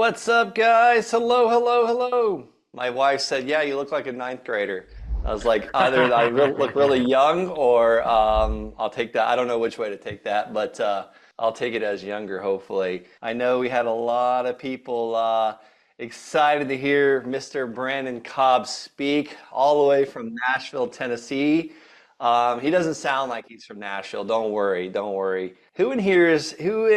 What's up, guys? Hello, hello, hello. My wife said, "Yeah, you look like a ninth grader." I was like, either look really young, or I'll take that. I don't know which way to take that, but I'll take it as younger, hopefully. I know we had a lot of people excited to hear Mr. Brandon Cobb speak all the way from Nashville, Tennessee. He doesn't sound like he's from Nashville. Don't worry, don't worry. Who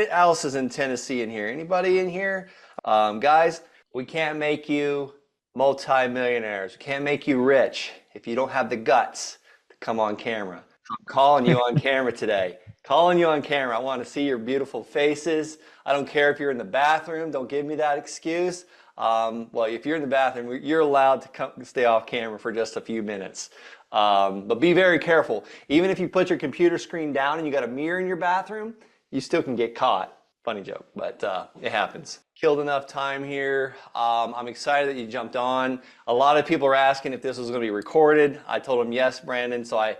else is in Tennessee in here? Anybody in here? Guys, we can't make you multimillionaires. We can't make you rich if you don't have the guts to come on camera. So I'm calling you on camera today. Calling you on camera. I want to see your beautiful faces. I don't care if you're in the bathroom. Don't give me that excuse. Well, if you're in the bathroom, you're allowed to stay off camera for just a few minutes. But be very careful. Even if you put your computer screen down and you got a mirror in your bathroom, you still can get caught. Funny joke, but it happens. Killed enough time here. I'm excited that you jumped on. A lot of people are asking if this was going to be recorded. I told them yes, Brandon, so I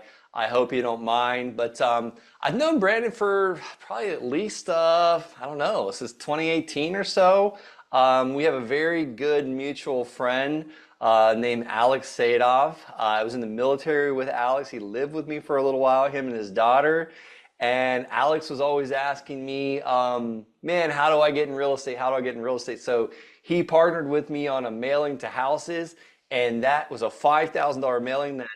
hope you don't mind. But I've known Brandon for probably at least, I don't know, this is 2018 or so. We have a very good mutual friend named Alex Sadov. I was in the military with Alex. He lived with me for a little while, him and his daughter. And Alex was always asking me, man, how do I get in real estate? How do I get in real estate? So he partnered with me on a mailing to houses, and that was a $5,000 mailing that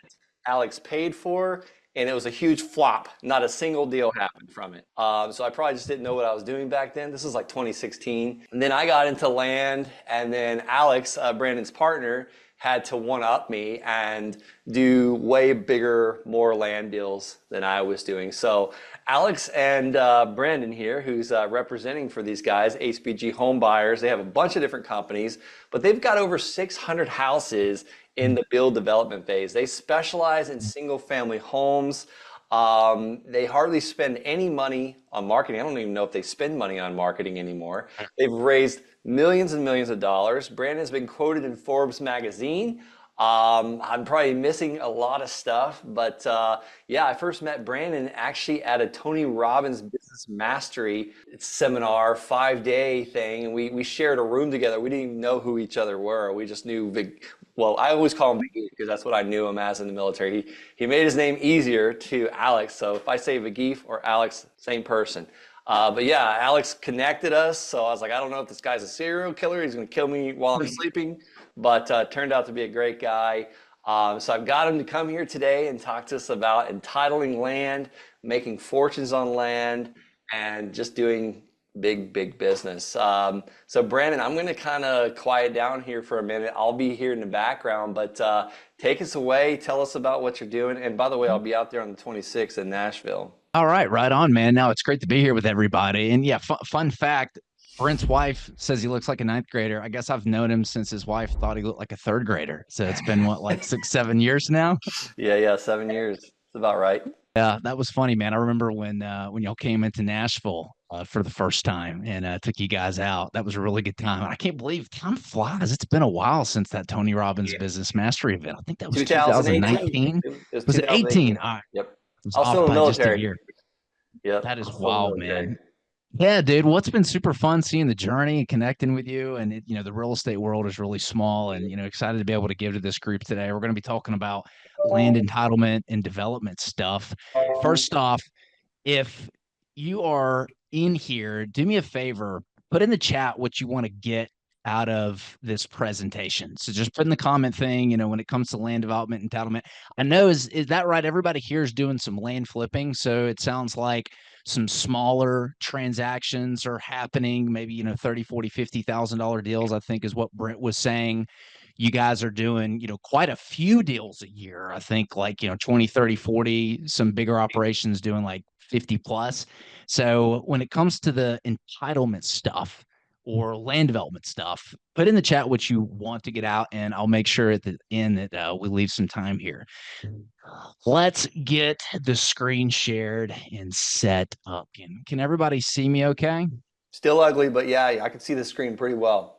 Alex paid for, and it was a huge flop. Not a single deal happened from it. So I probably just didn't know what I was doing back then. This was like 2016. And then I got into land, and then Alex, Brandon's partner, had to one up me and do way bigger, more land deals than I was doing. So Alex and Brandon here, who's representing for these guys, HBG Home Buyers, they have a bunch of different companies, but they've got over 600 houses in the build development phase. They specialize in single family homes. They hardly spend any money on marketing. I don't even know if they spend money on marketing anymore. They've raised millions and millions of dollars. Brandon's been quoted in Forbes magazine. I'm probably missing a lot of stuff, but yeah, I first met Brandon actually at a Tony Robbins Business Mastery seminar, 5-day thing, and we shared a room together. We didn't even know who each other were. We just knew well, I always call him Vigif because that's what I knew him as in the military. He made his name easier to Alex, so if I say Vigif or Alex, same person. But yeah, Alex connected us, so I was like, I don't know if this guy's a serial killer. He's going to kill me while I'm sleeping, but turned out to be a great guy. So I've got him to come here today and talk to us about entitling land, making fortunes on land, and just doing big business. So Brandon, I'm going to kind of quiet down here for a minute. I'll be here in the background, but take us away. Tell us about what you're doing. And by the way, I'll be out there on the 26th in Nashville. All right, right on, man. Now it's great to be here with everybody. And yeah, fun fact, Brent's wife says he looks like a ninth grader. I guess I've known him since his wife thought he looked like a third grader. So it's been what, like 6, 7 years now? Yeah, 7 years. It's about right. Yeah, that was funny, man. I remember when y'all came into Nashville for the first time and took you guys out. That was a really good time. I can't believe time flies. It's been a while since that Tony Robbins Yeah. Business Mastery event. I think that was 2018. 2019. It was Was it 2018. 18? I Yep. was I was still off in the by just a military. year. Yep. That I is was still in the wild, military. man. Yeah, dude. Well, it's been super fun seeing the journey and connecting with you. And the real estate world is really small, and excited to be able to give to this group today. We're going to be talking about land entitlement and development stuff. First off, if you are in here, do me a favor, put in the chat what you want to get out of this presentation. So just put in the comment thing, when it comes to land development entitlement. I know, is that right? Everybody here is doing some land flipping. So it sounds like some smaller transactions are happening, maybe, 30, 40, $50,000 deals, I think is what Brent was saying. You guys are doing, quite a few deals a year. I think like, 20, 30, 40, some bigger operations doing like 50 plus. So when it comes to the entitlement stuff or land development stuff, put in the chat what you want to get out, and I'll make sure at the end that we leave some time here. Let's get the screen shared and set up. Can everybody see me okay? Still ugly, but yeah, I can see the screen pretty well.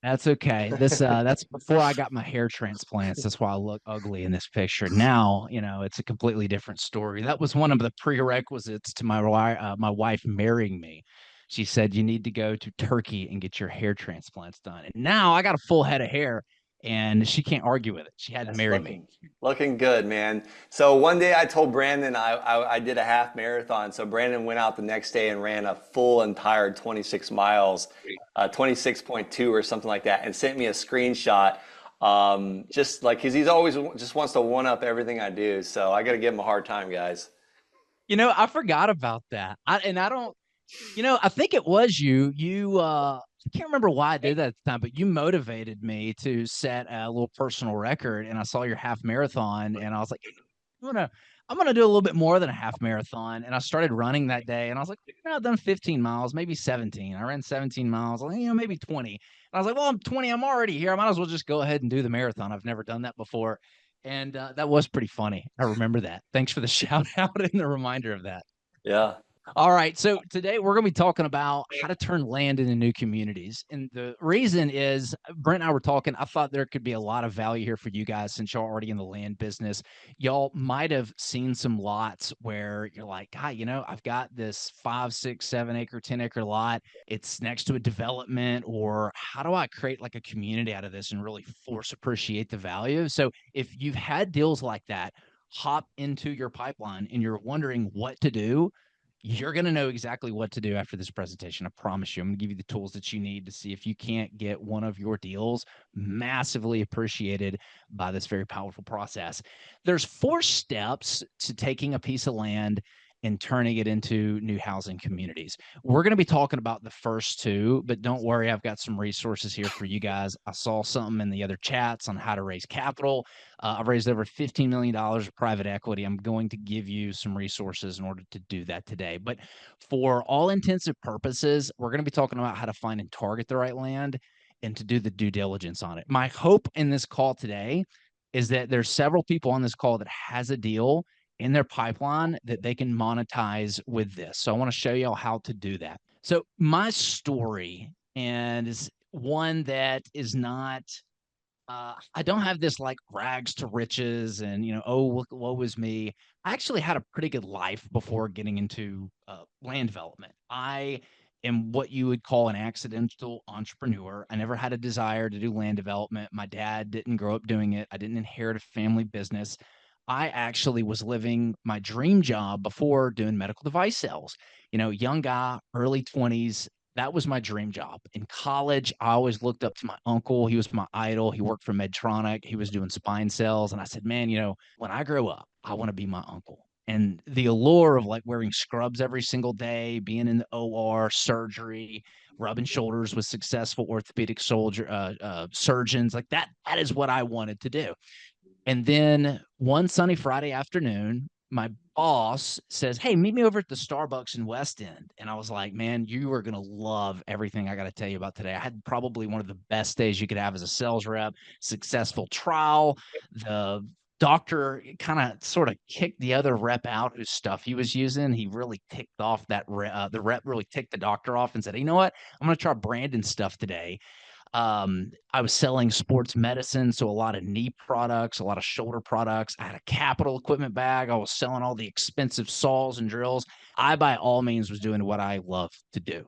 That's okay. That's before I got my hair transplants. That's why I look ugly in this picture. Now, it's a completely different story. That was one of the prerequisites to my wife marrying me. She said, you need to go to Turkey and get your hair transplants done. And now I got a full head of hair and she can't argue with it. She had to That's marry me. looking good, man. So one day I told Brandon I did a half marathon. So Brandon went out the next day and ran a full entire 26 miles, 26.2 or something like that, and sent me a screenshot. Just like, cause he's always just wants to one up everything I do. So I got to give him a hard time, guys. I forgot about that. I don't, I think it was you. I can't remember why I did that at the time, but you motivated me to set a little personal record. And I saw your half marathon, and I was like, I'm gonna, I'm gonna do a little bit more than a half marathon. And I started running that day, and I was like, I've done 15 miles, maybe 17. I ran 17 miles, maybe 20. And I was like, well, I'm 20. I'm already here. I might as well just go ahead and do the marathon. I've never done that before. And that was pretty funny. I remember that. Thanks for the shout out and the reminder of that. Yeah. All right. So today we're going to be talking about how to turn land into new communities. And the reason is Brent and I were talking. I thought there could be a lot of value here for you guys since y'all already in the land business. Y'all might have seen some lots where you're like, hi, I've got this 5, 6, 7 acre, 10 acre lot. It's next to a development, or how do I create like a community out of this and really force appreciate the value? So if you've had deals like that, hop into your pipeline and you're wondering what to do, you're going to know exactly what to do after this presentation. I promise you. I'm going to give you the tools that you need to see if you can't get one of your deals massively appreciated by this very powerful process. There's 4 steps to taking a piece of land and turning it into new housing communities. We're going to be talking about the first 2, but don't worry, I've got some resources here for you guys. I saw something in the other chats on how to raise capital. I've raised over $15 million of private equity. I'm going to give you some resources in order to do that today. But for all intensive purposes, we're going to be talking about how to find and target the right land and to do the due diligence on it. My hope in this call today is that there's several people on this call that has a deal in their pipeline that they can monetize with this. So I want to show y'all how to do that. So my story, and is one that is not I don't have this like rags to riches and, oh, look, woe was me. I actually had a pretty good life before getting into land development. I am what you would call an accidental entrepreneur. I never had a desire to do land development. My dad didn't grow up doing it. I didn't inherit a family business. I actually was living my dream job before doing medical device sales. Young guy, early 20s, that was my dream job. In college, I always looked up to my uncle. He was my idol. He worked for Medtronic. He was doing spine cells. And I said, man, when I grow up, I want to be my uncle. And the allure of like wearing scrubs every single day, being in the OR, surgery, rubbing shoulders with successful orthopedic surgeons, like that is what I wanted to do. And then one sunny Friday afternoon, my boss says, hey, meet me over at the Starbucks in West End. And I was like, man, you are going to love everything I got to tell you about today. I had probably one of the best days you could have as a sales rep, successful trial. The doctor kind of sort of kicked the other rep out whose stuff he was using. He really ticked off the rep really ticked the doctor off and said, hey, you know what? I'm going to try Brandon's stuff today. I was selling sports medicine, so a lot of knee products, a lot of shoulder products. I had a capital equipment bag. I was selling all the expensive saws and drills. I, by all means, was doing what I love to do.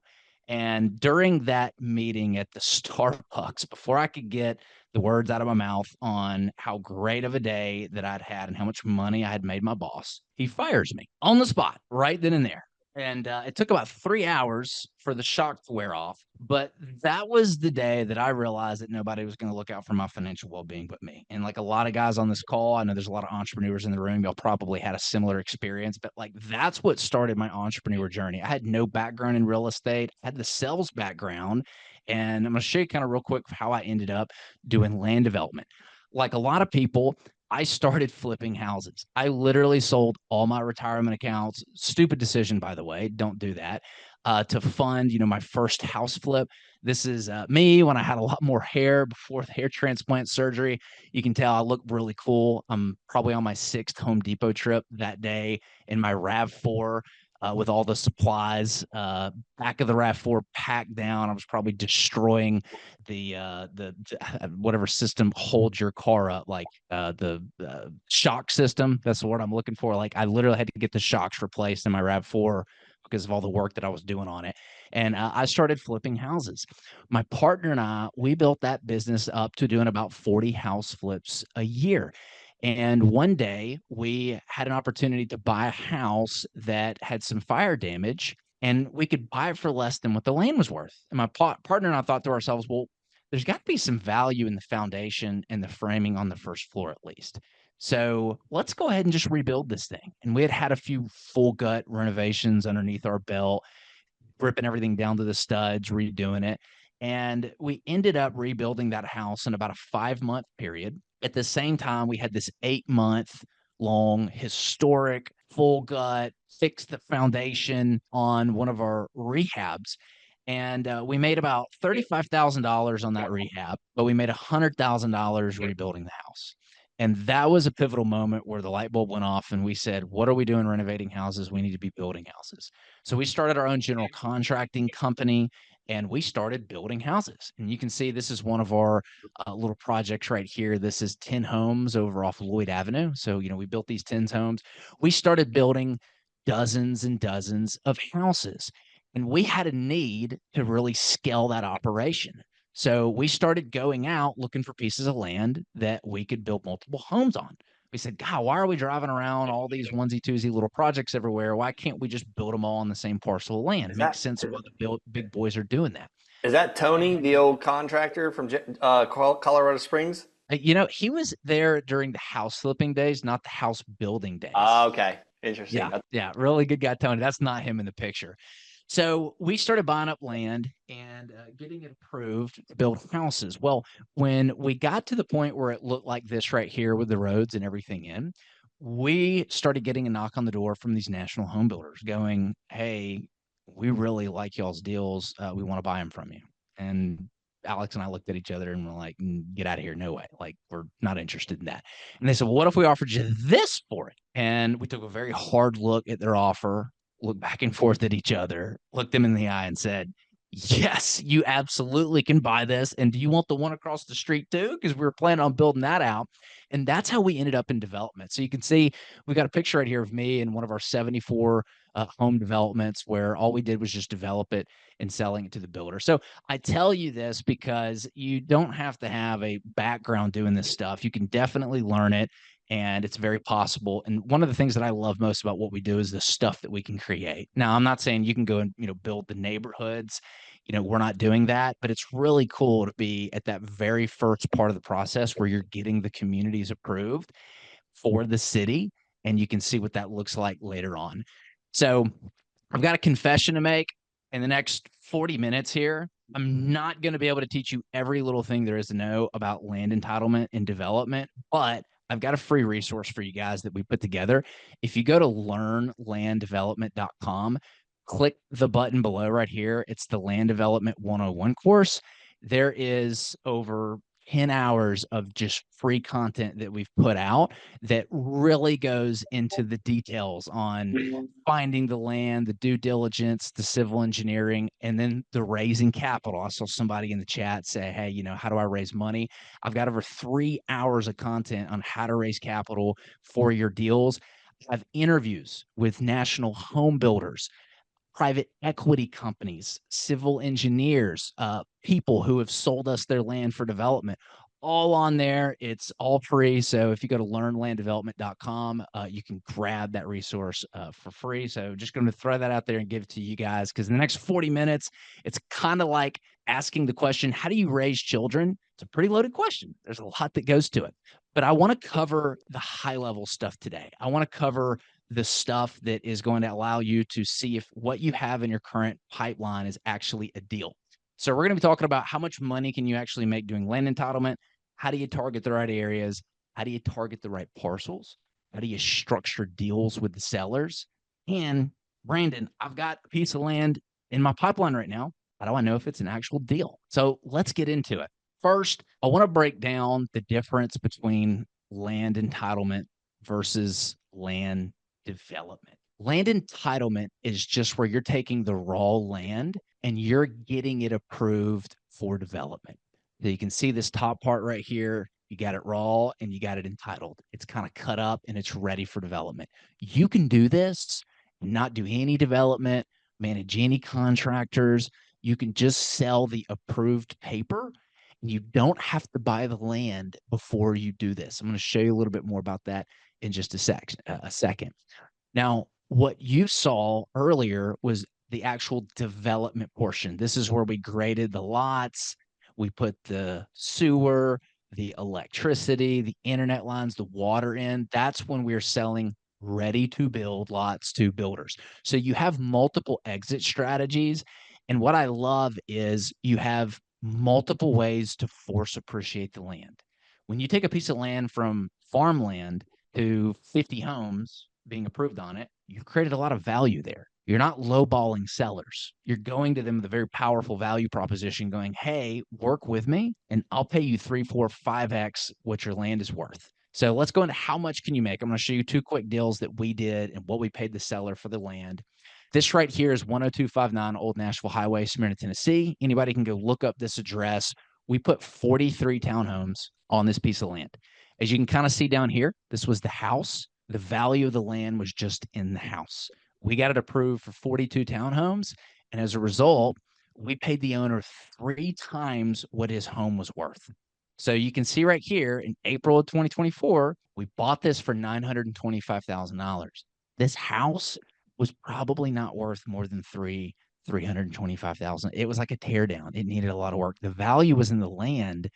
And during that meeting at the Starbucks, before I could get the words out of my mouth on how great of a day that I'd had and how much money I had made my boss, he fires me on the spot right then and there. And it took about 3 hours for the shock to wear off. But that was the day that I realized that nobody was going to look out for my financial well being but me. And like a lot of guys on this call, I know there's a lot of entrepreneurs in the room. Y'all probably had a similar experience, but like that's what started my entrepreneur journey. I had no background in real estate, I had the sales background. And I'm going to show you kind of real quick how I ended up doing land development. Like a lot of people, I started flipping houses. I literally sold all my retirement accounts. Stupid decision, by the way. Don't do that. To fund, my first house flip. This is me when I had a lot more hair before the hair transplant surgery. You can tell I look really cool. I'm probably on my 6th Home Depot trip that day in my RAV4 with all the supplies. Back of the RAV4 packed down. I was probably destroying the whatever system holds your car up, like the shock system. That's the word I'm looking for. Like I literally had to get the shocks replaced in my RAV4 because of all the work that I was doing on it. And I started flipping houses. My partner and I, we built that business up to doing about 40 house flips a year. And one day we had an opportunity to buy a house that had some fire damage, and we could buy it for less than what the land was worth. And my partner and I thought to ourselves, well, there's got to be some value in the foundation and the framing on the first floor at least. So let's go ahead and just rebuild this thing. And we had had a few full gut renovations underneath our belt, ripping everything down to the studs, redoing it. And we ended up rebuilding that house in about a 5-month period. At the same time, we had this 8-month long historic full gut, fix the foundation on one of our rehabs. And we made about $35,000 on that rehab, but we made $100,000 rebuilding the house. And that was a pivotal moment where the light bulb went off and we said, what are we doing renovating houses? We need to be building houses. So we started our own general contracting company and we started building houses. And you can see this is one of our little projects right here. This is 10 homes over off Lloyd Avenue. So, we built these 10 homes. We started building dozens and dozens of houses. And we had a need to really scale that operation. So we started going out looking for pieces of land that we could build multiple homes on. We said, God, why are we driving around all these onesie twosie little projects everywhere? Why can't we just build them all on the same parcel of land? It Is makes that sense why the big boys are doing that. is that Tony, the old contractor from Colorado Springs? He was there during the house flipping days, not the house building days. Okay, interesting. Yeah, yeah, really good guy, Tony. That's not him in the picture. So we started buying up land and getting it approved to build houses. Well, when we got to the point where it looked like this right here with the roads and everything in, we started getting a knock on the door from these national home builders going, hey, we really like y'all's deals. We want to buy them from you. And Alex and I looked at each other and we're like, get out of here. No way. Like, we're not interested in that. And they said, well, what if we offered you this for it? And we took a very hard look at their offer, looked back and forth at each other, looked them in the eye and said, yes, you absolutely can buy this. And do you want the one across the street too? Because we were planning on building that out. And that's how we ended up in development. So you can see we got a picture right here of me in one of our 74 home developments where all we did was just develop it and selling it to the builder. So I tell you this because you don't have to have a background doing this stuff. You can definitely learn it and it's very possible. And one of the things that I love most about what we do is the stuff that we can create. Now, I'm not saying you can go and, build the neighborhoods. We're not doing that, but it's really cool to be at that very first part of the process where you're getting the communities approved for the city and you can see what that looks like later on. So I've got a confession to make in the next 40 minutes here. I'm not going to be able to teach you every little thing there is to know about land entitlement and development, but I've got a free resource for you guys that we put together. If you go to learnlanddevelopment.com, click the button below right here. It's the Land Development 101 course. There is over 10 hours of just free content that we've put out that really goes into the details on finding the land, the due diligence, the civil engineering, and then the raising capital. I saw somebody in the chat say, hey, how do I raise money? I've got over 3 hours of content on how to raise capital for your deals. I have interviews with national home builders, private equity companies, civil engineers, people who have sold us their land for development, all on there. It's all free. So if you go to learnlanddevelopment.com, you can grab that resource for free. So just going to throw that out there and give it to you guys because in the next 40 minutes, it's kind of like asking the question, how do you raise children? It's a pretty loaded question. There's a lot that goes to it. But I want to cover the high level stuff today. I want to cover the stuff that is going to allow you to see if what you have in your current pipeline is actually a deal. So we're going to be talking about how much money can you actually make doing land entitlement? How do you target the right areas? How do you target the right parcels? How do you structure deals with the sellers? And Brandon, I've got a piece of land in my pipeline right now. How do I know if it's an actual deal? So let's get into it. First, I want to break down the difference between land entitlement versus land development. Land entitlement is just where you're taking the raw land and you're getting it approved for development. So you can see this top part right here. You got it raw and you got it entitled. It's kind of cut up and it's ready for development. You can do this and not do any development manage any contractors. You can just sell the approved paper. And you don't have to buy the land before you do this. I'm going to show you a little bit more about that in just a second. Now, what you saw earlier was the actual development portion. This is where we graded the lots. We put the sewer, the electricity, the internet lines, the water in. That's when we're selling ready to build lots to builders. So you have multiple exit strategies. And what I love is you have multiple ways to force appreciate the land. When you take a piece of land from farmland to 50 homes being approved on it, you've created a lot of value there. You're not lowballing sellers. You're going to them with a very powerful value proposition going, hey, work with me and I'll pay you 3, 4, 5x what your land is worth. So let's go into how much can you make. I'm going to show you 2 quick deals that we did and what we paid the seller for the land. This right here is 10259 Old Nashville Highway, Smyrna, Tennessee. Anybody can go look up this address. We put 43 townhomes on this piece of land. As you can kind of see down here, this was the house. The value of the land was just in the house. We got it approved for 42 townhomes. And as a result, we paid the owner 3 times what his home was worth. So you can see right here in April of 2024, we bought this for $925,000. This house was probably not worth more than 325,000. It was like a tear down. It needed a lot of work. The value was in the land,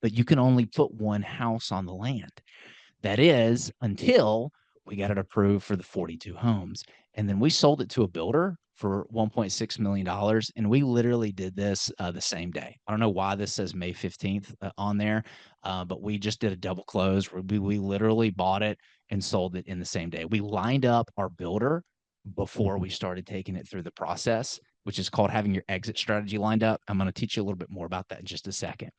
but you can only put one house on the land. That is until we got it approved for the 42 homes. And then we sold it to a builder for $1.6 million. And we literally did this the same day. I don't know why this says May 15th on there, but we just did a double close. We literally bought it and sold it in the same day. We lined up our builder before we started taking it through the process, which is called having your exit strategy lined up. I'm going to teach you a little bit more about that in just a second.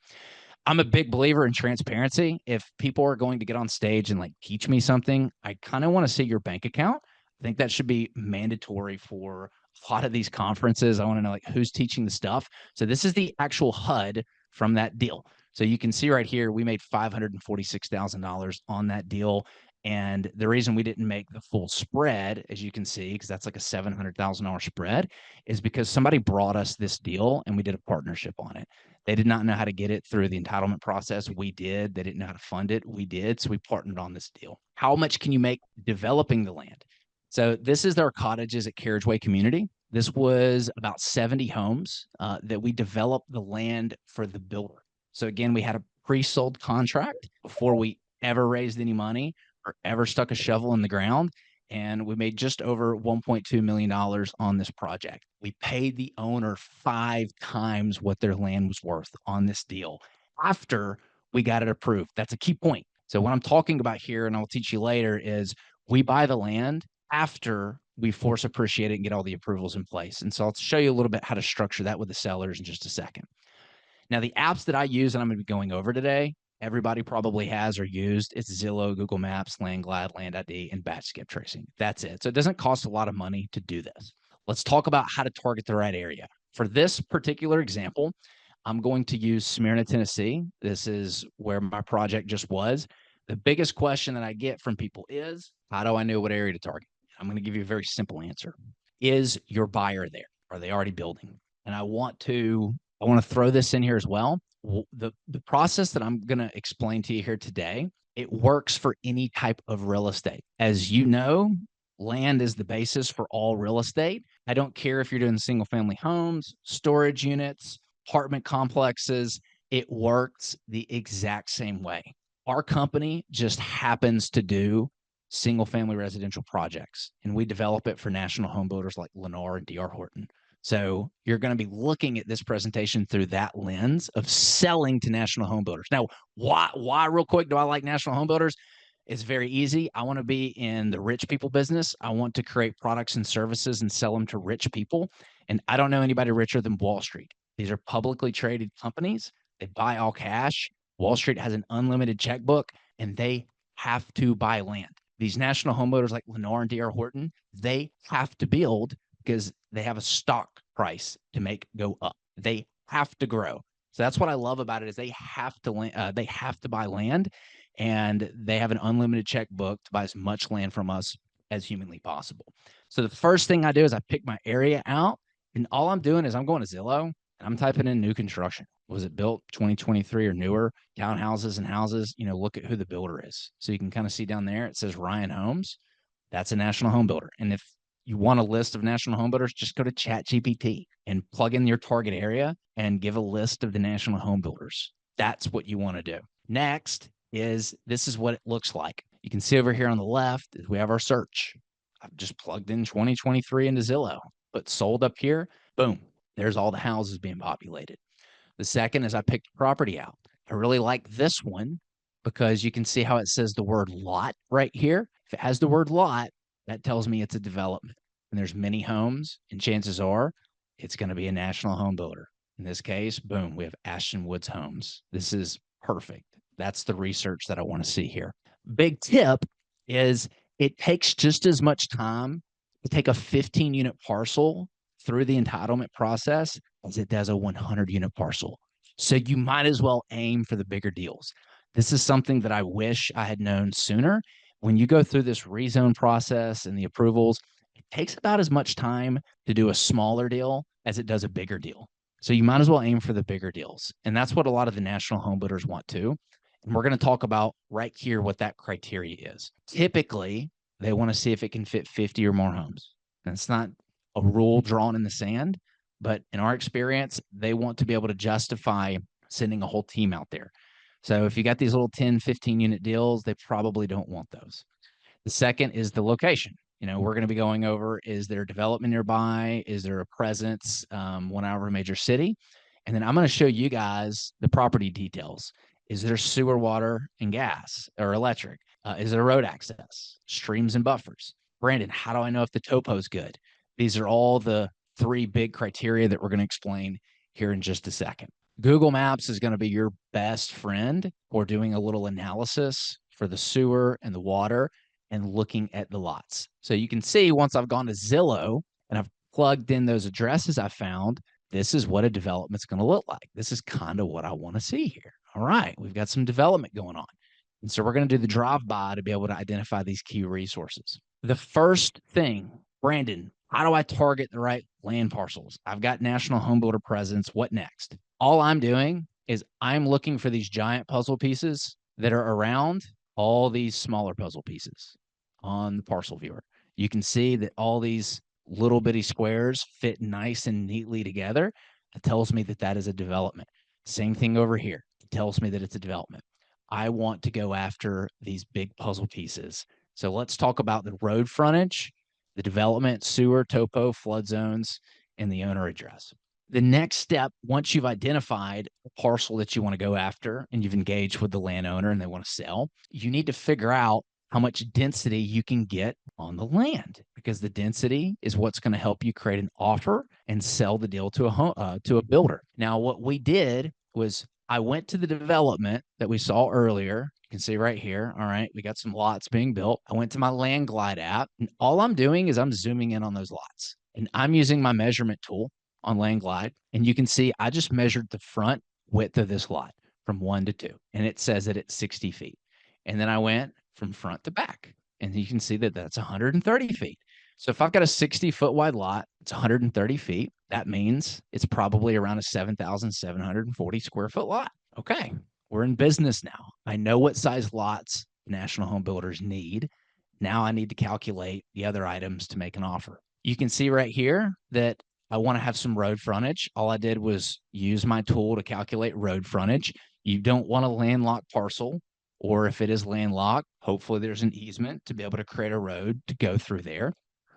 I'm a big believer in transparency. If people are going to get on stage and like teach me something, I kind of want to see your bank account. I think that should be mandatory for a lot of these conferences. I want to know like who's teaching the stuff. So this is the actual HUD from that deal. So you can see right here, we made $546,000 on that deal. And the reason we didn't make the full spread, as you can see, because that's like a $700,000 spread, is because somebody brought us this deal and we did a partnership on it. They did not know how to get it through the entitlement process. We did. They didn't know how to fund it. We did. So we partnered on this deal. How much can you make developing the land? So this is our cottages at Carriageway Community. This was about 70 homes that we developed the land for the builder. So again, we had a pre-sold contract before we ever raised any money or ever stuck a shovel in the ground. And we made just over $1.2 million on this project. We paid the owner 5 times what their land was worth on this deal after we got it approved. That's a key point. So what I'm talking about here, and I'll teach you later, is we buy the land after we force appreciate it and get all the approvals in place. And so I'll show you a little bit how to structure that with the sellers in just a second. Now, the apps that I use and I'm going to be going over today, everybody probably has or used. It's Zillow, Google Maps, LandGlide, Land ID, and batch skip tracing. That's it. So it doesn't cost a lot of money to do this. Let's talk about how to target the right area. For this particular example, I'm going to use Smyrna, Tennessee. This is where my project just was. The biggest question that I get from people is, how do I know what area to target? I'm going to give you a very simple answer. Is your buyer there? Are they already building? And I want to throw this in here as well. The process that I'm going to explain to you here today, it works for any type of real estate. As you know, land is the basis for all real estate. I don't care if you're doing single family homes, storage units, apartment complexes, it works the exact same way. Our company just happens to do single family residential projects, and we develop it for national home builders like Lennar and D.R. Horton. So you're going to be looking at this presentation through that lens of selling to national home builders. Now, why real quick do I like national home builders? It's very easy. I want to be in the rich people business. I want to create products and services and sell them to rich people. And I don't know anybody richer than Wall Street. These are publicly traded companies. They buy all cash. Wall Street has an unlimited checkbook, and they have to buy land. These national home builders like Lennar and D.R. Horton, they have to build because they have a stock price to make go up. They have to grow. So that's what I love about it is they have to buy land, and they have an unlimited checkbook to buy as much land from us as humanly possible. So the first thing I do is I pick my area out, and all I'm doing is I'm going to Zillow and I'm typing in new construction. Was it built 2023 or newer? Townhouses and houses, look at who the builder is. So you can kind of see down there, it says Ryan Homes. That's a national home builder. And if you want a list of national home builders, just go to ChatGPT and plug in your target area and give a list of the national home builders. That's what you want to do. Next is this is what it looks like. You can see over here on the left, we have our search. I've just plugged in 2023 into Zillow, but sold up here, boom, there's all the houses being populated. The second is I picked property out. I really like this one because you can see how it says the word lot right here. If it has the word lot, that tells me it's a development. And there's many homes, and chances are it's going to be a national home builder. In this case, boom, we have Ashton Woods Homes. This is perfect. That's the research that I want to see here. Big tip is it takes just as much time to take a 15 unit parcel through the entitlement process as it does a 100 unit parcel. So you might as well aim for the bigger deals. This is something that I wish I had known sooner. When you go through this rezone process and the approvals, it takes about as much time to do a smaller deal as it does a bigger deal. So you might as well aim for the bigger deals. And that's what a lot of the national home builders want too. And we're going to talk about right here what that criteria is. Typically, they want to see if it can fit 50 or more homes. And it's not a rule drawn in the sand, but in our experience, they want to be able to justify sending a whole team out there. So if you got these little 10, 15 unit deals, they probably don't want those. The second is the location. We're going to be going over, is there development nearby? Is there a presence 1 hour major city? And then I'm going to show you guys the property details. Is there sewer, water, and gas or electric? Is there road access, streams and buffers? Brandon, how do I know if the topo is good? These are all the 3 big criteria that we're going to explain here in just a second. Google Maps is going to be your best friend for doing a little analysis for the sewer and the water and looking at the lots. So you can see once I've gone to Zillow and I've plugged in those addresses I found, this is what a development's going to look like. This is kind of what I want to see here. All right, we've got some development going on. And so we're going to do the drive-by to be able to identify these key resources. The first thing, Brandon, how do I target the right land parcels? I've got national home builder presence. What next? All I'm doing is I'm looking for these giant puzzle pieces that are around all these smaller puzzle pieces on the parcel viewer. You can see that all these little bitty squares fit nice and neatly together. It tells me that that is a development. Same thing over here. It tells me that it's a development. I want to go after these big puzzle pieces. So let's talk about the road frontage, the development, sewer, topo, flood zones, and the owner address. The next step, once you've identified a parcel that you want to go after and you've engaged with the landowner and they want to sell, you need to figure out how much density you can get on the land, because the density is what's going to help you create an offer and sell the deal to a builder. Now, what we did was I went to the development that we saw earlier. You can see right here. All right, we got some lots being built. I went to my Land Glide app, and all I'm doing is I'm zooming in on those lots, and I'm using my measurement tool on Land Glide, and you can see I just measured the front width of this lot from 1 to 2, and it says that it's 60 feet. And then I went from front to back, and you can see that that's 130 feet. So if I've got a 60-foot wide lot, it's 130 feet. That means it's probably around a 7,740 square foot lot. Okay, we're in business now. I know what size lots national home builders need. Now I need to calculate the other items to make an offer. You can see right here that I want to have some road frontage. All I did was use my tool to calculate road frontage. You don't want a landlocked parcel, or if it is landlocked, hopefully there's an easement to be able to create a road to go through there.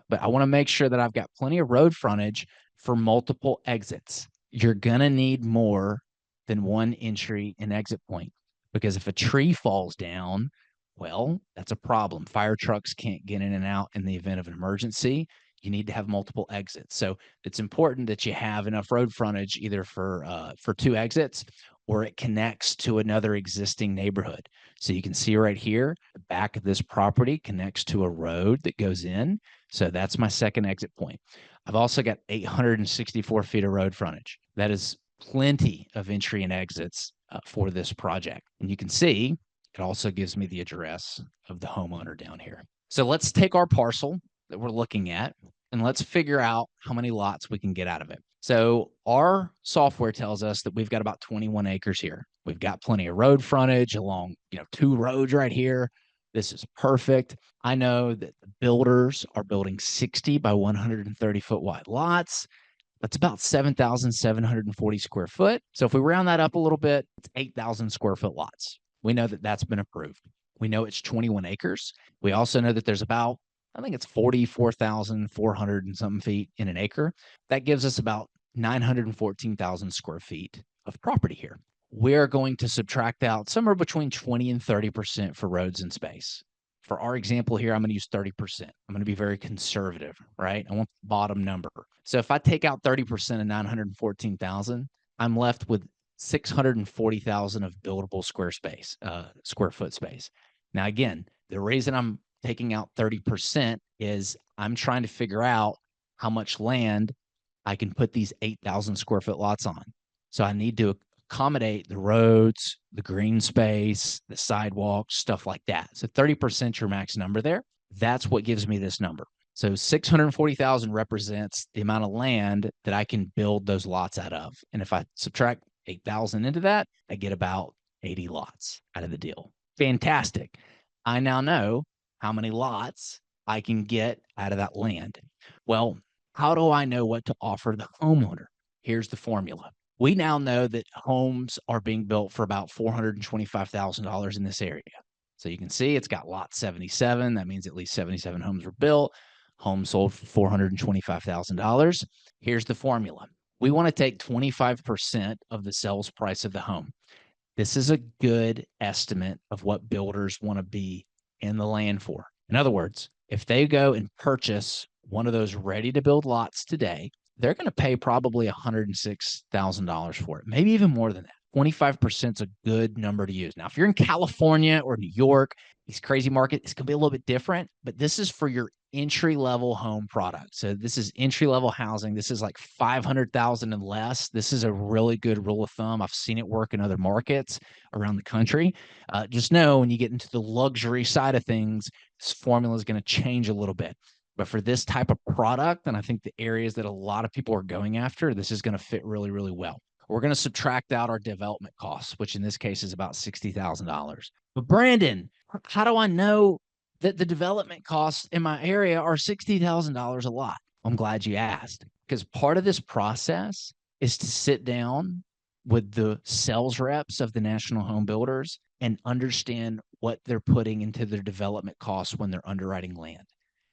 But I want to make sure that I've got plenty of road frontage for multiple exits. You're going to need more than one entry and exit point, because if a tree falls down, well, that's a problem. Fire trucks can't get in and out in the event of an emergency. You need to have multiple exits. So it's important that you have enough road frontage either for 2 exits, or it connects to another existing neighborhood. So you can see right here, the back of this property connects to a road that goes in. So that's my second exit point. I've also got 864 feet of road frontage. That is plenty of entry and exits for this project. And you can see it also gives me the address of the homeowner down here. So let's take our parcel that we're looking at, and let's figure out how many lots we can get out of it. So our software tells us that we've got about 21 acres here. We've got plenty of road frontage along, 2 roads right here. This is perfect. I know that the builders are building 60 by 130 foot wide lots. That's about 7,740 square foot. So if we round that up a little bit, it's 8,000 square foot lots. We know that that's been approved. We know it's 21 acres. We also know that there's about, I think it's 44,400 and something feet in an acre. That gives us about 914,000 square feet of property here. We're going to subtract out somewhere between 20 and 30% for roads and space. For our example here, I'm going to use 30%. I'm going to be very conservative, right? I want the bottom number. So if I take out 30% of 914,000, I'm left with 640,000 of buildable square foot space. Now, again, the reason I'm taking out 30% is I'm trying to figure out how much land I can put these 8,000 square foot lots on. So I need to accommodate the roads, the green space, the sidewalks, stuff like that. So 30% your max number there. That's what gives me this number. So 640,000 represents the amount of land that I can build those lots out of. And if I subtract 8,000 into that, I get about 80 lots out of the deal. Fantastic. I now know how many lots I can get out of that land. Well, how do I know what to offer the homeowner? Here's the formula. We now know that homes are being built for about $425,000 in this area. So you can see it's got lot 77. That means at least 77 homes were built. Homes sold for $425,000. Here's the formula. We want to take 25% of the sales price of the home. This is a good estimate of what builders want to be in the land for. In other words, if they go and purchase one of those ready to build lots today, they're going to pay probably $106,000 for it, maybe even more than that. 25% is a good number to use. Now, if you're in California or New York, these crazy markets, it's going to be a little bit different, but this is for your entry-level home product. So this is entry-level housing. This is like 500,000 and less. This is a really good rule of thumb. I've seen it work in other markets around the country. Just know when you get into the luxury side of things, this formula is going to change a little bit. But for this type of product, and I think the areas that a lot of people are going after, this is going to fit really, really well. We're going to subtract out our development costs, which in this case is about $60,000. But Brandon, how do I know that the development costs in my area are $60,000 a lot? I'm glad you asked, because part of this process is to sit down with the sales reps of the national home builders and understand what they're putting into their development costs when they're underwriting land.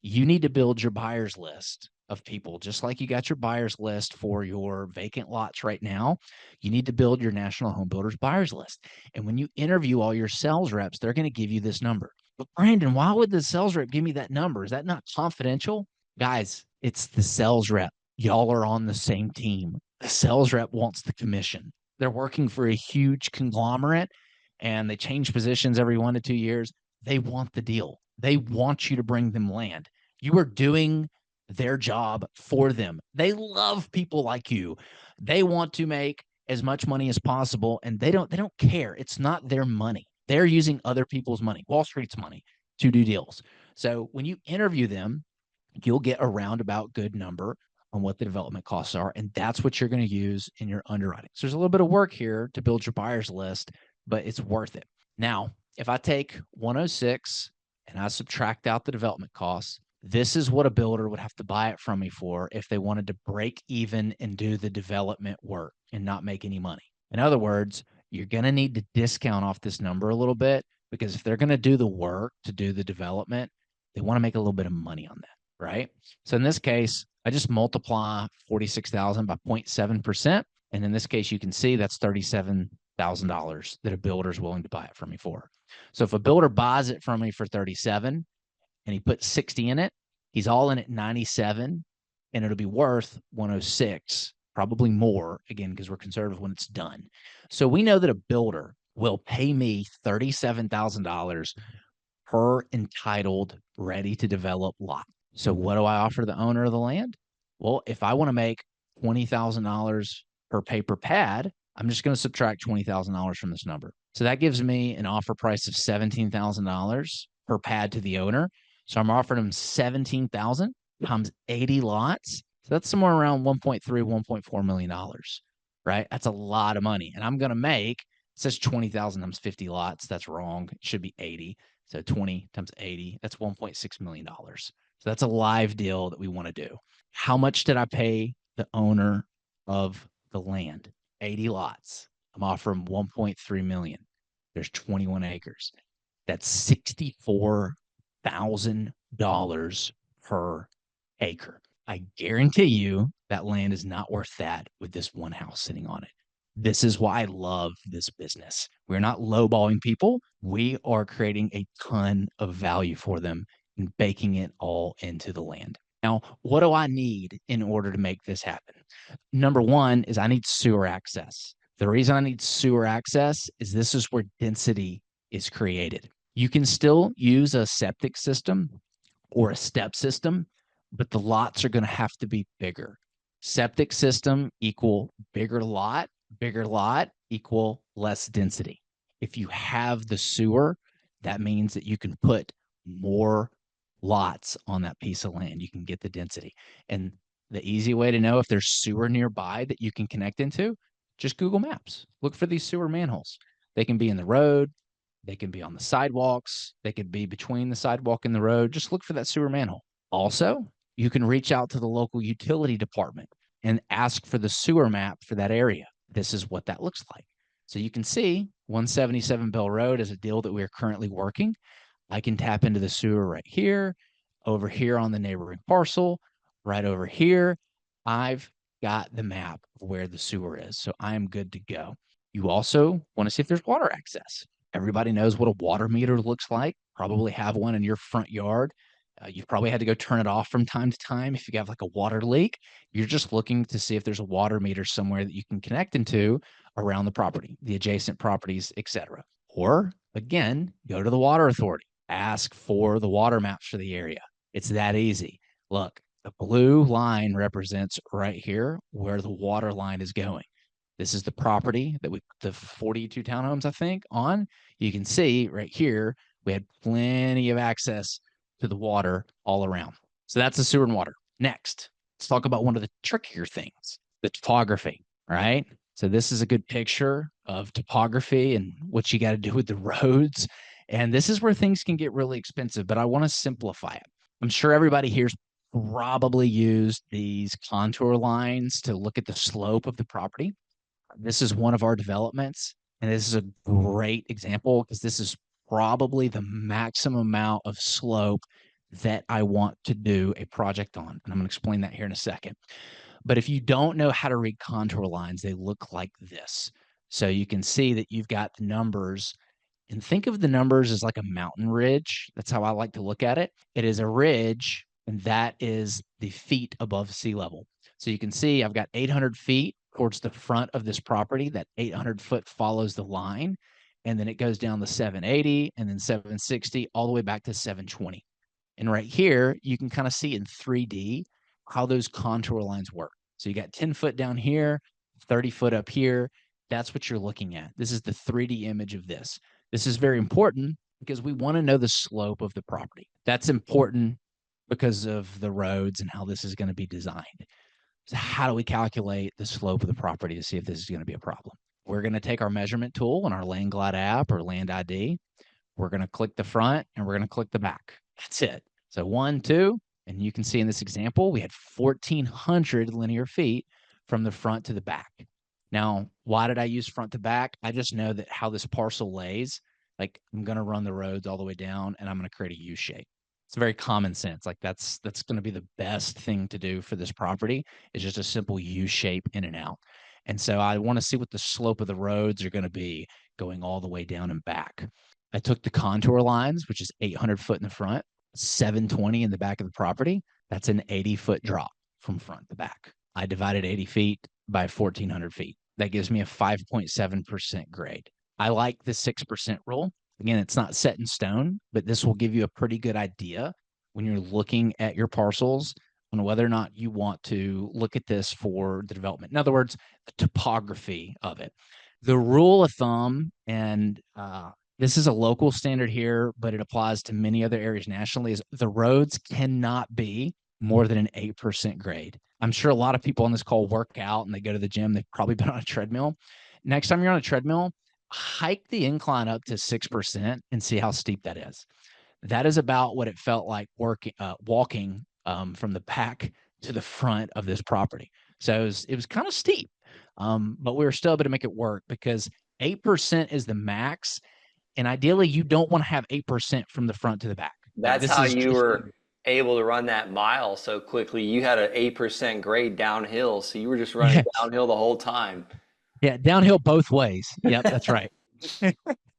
You need to build your buyer's list of people, just like you got your buyer's list for your vacant lots right now. You need to build your national home builders buyer's list. And when you interview all your sales reps, they're going to give you this number. But Brandon, why would the sales rep give me that number? Is that not confidential? Guys, it's the sales rep. Y'all are on the same team. The sales rep wants the commission. They're working for a huge conglomerate and they change positions every 1 to 2 years. They want the deal. They want you to bring them land. You are doing their job for them. They love people like you. They want to make as much money as possible, and they don't care. It's not their money. They're using other people's money, Wall Street's money, to do deals. So when you interview them, you'll get a roundabout good number on what the development costs are, and that's what you're going to use in your underwriting. So there's a little bit of work here to build your buyer's list, but it's worth it. Now, if I take 106 and I subtract out the development costs, this is what a builder would have to buy it from me for if they wanted to break even and do the development work and not make any money. In other words, you're going to need to discount off this number a little bit, because if they're going to do the work to do the development, they want to make a little bit of money on that, right? So in this case, I just multiply 46,000 by 0.7%. And in this case, you can see that's $37,000 that a builder is willing to buy it from me for. So if a builder buys it from me for 37 and he puts 60 in it, he's all in at 97, and it'll be worth 106, probably more, again, because we're conservative when it's done. So we know that a builder will pay me $37,000 per entitled, ready to develop lot. So what do I offer the owner of the land? Well, if I want to make $20,000 per paper pad, I'm just going to subtract $20,000 from this number. So that gives me an offer price of $17,000 per pad to the owner. So I'm offering them 17,000 times 80 lots. So that's somewhere around 1.3, $1.4 million, right? That's a lot of money. And I'm going to make, it says 20,000 times 50 lots. That's wrong. It should be 80. So 20 times 80, that's $1.6 million. So that's a live deal that we want to do. How much did I pay the owner of the land? 80 lots. I'm offering 1.3 million. There's 21 acres. That's $64,000 per acre. I guarantee you that land is not worth that with this one house sitting on it. This is why I love this business. We're not lowballing people. We are creating a ton of value for them and baking it all into the land. Now, what do I need in order to make this happen? Number one is I need sewer access. The reason I need sewer access is this is where density is created. You can still use a septic system or a step system, but the lots are going to have to be bigger. Septic system equal bigger lot equal less density. If you have the sewer, that means that you can put more lots on that piece of land. You can get the density. And the easy way to know if there's sewer nearby that you can connect into, just Google Maps. Look for these sewer manholes. They can be in the road, they can be on the sidewalks, they could be between the sidewalk and the road. Just look for that sewer manhole. Also, you can reach out to the local utility department and ask for the sewer map for that area. This is what that looks like. So you can see 177 Bell Road is a deal that we are currently working. I can tap into the sewer right here, over here on the neighboring parcel, right over here. I've got the map of where the sewer is, so I am good to go. You also want to see if there's water access. Everybody knows what a water meter looks like. Probably have one in your front yard. You've probably had to go turn it off from time to time if you have like a water leak. You're just looking to see if there's a water meter somewhere that you can connect into around the property, the adjacent properties, etc. Or again, go to the water authority, ask for the water maps for the area. It's that easy. Look, the blue line represents right here where the water line is going. This is the property that we put the 42 townhomes, I think, on. You can see right here, we had plenty of access to the water all around. So that's the sewer and water. Next, let's talk about one of the trickier things, the topography, right? So this is a good picture of topography and what you got to do with the roads. And this is where things can get really expensive, but I want to simplify it. I'm sure everybody here's probably used these contour lines to look at the slope of the property. This is one of our developments, and this is a great example because this is probably the maximum amount of slope that I want to do a project on. And I'm going to explain that here in a second. But if you don't know how to read contour lines, they look like this. So you can see that you've got the numbers, and think of the numbers as like a mountain ridge. That's how I like to look at it. It is a ridge, and that is the feet above sea level. So you can see I've got 800 feet towards the front of this property. That 800 foot follows the line, and then it goes down to 780 and then 760 all the way back to 720. And right here, you can kind of see in 3D how those contour lines work. So you got 10 foot down here, 30 foot up here. That's what you're looking at. This is the 3D image of this. This is very important because we want to know the slope of the property. That's important because of the roads and how this is going to be designed. So how do we calculate the slope of the property to see if this is going to be a problem? We're going to take our measurement tool in our LandGlide app or Land ID. We're going to click the front and we're going to click the back. That's it. So 1, 2, and you can see in this example, we had 1,400 linear feet from the front to the back. Now, why did I use front to back? I just know that how this parcel lays, like I'm going to run the roads all the way down and I'm going to create a U shape. It's very common sense. Like that's going to be the best thing to do for this property is just a simple U shape in and out. And so I want to see what the slope of the roads are going to be going all the way down and back. I took the contour lines, which is 800 foot in the front, 720 in the back of the property. That's an 80-foot drop from front to back. I divided 80 feet by 1,400 feet. That gives me a 5.7% grade. I like the 6% rule. Again, it's not set in stone, but this will give you a pretty good idea when you're looking at your parcels on whether or not you want to look at this for the development. In other words, the topography of it. The rule of thumb, and this is a local standard here, but it applies to many other areas nationally, is the roads cannot be more than an 8% grade. I'm sure a lot of people on this call work out and they go to the gym. They've probably been on a treadmill. Next time you're on a treadmill, hike the incline up to 6% and see how steep that is. That is about what it felt like walking from the back to the front of this property. So it was kind of steep, but we were still able to make it work because 8% is the max. And ideally, you don't want to have 8% from the front to the back. Like That's this how is you just were able to run that mile so quickly. You had an 8% grade downhill, so you were just running yes. downhill the whole time. Yeah, downhill both ways. Yep, that's right.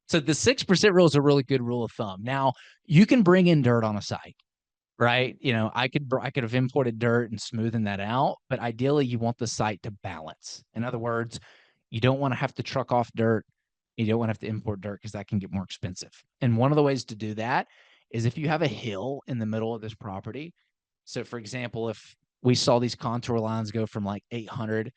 So the 6% rule is a really good rule of thumb. Now, you can bring in dirt on a site, right? I could have imported dirt and smoothen that out, but ideally you want the site to balance. In other words, you don't want to have to truck off dirt. You don't want to have to import dirt because that can get more expensive. And one of the ways to do that is if you have a hill in the middle of this property. So for example, if we saw these contour lines go from like 800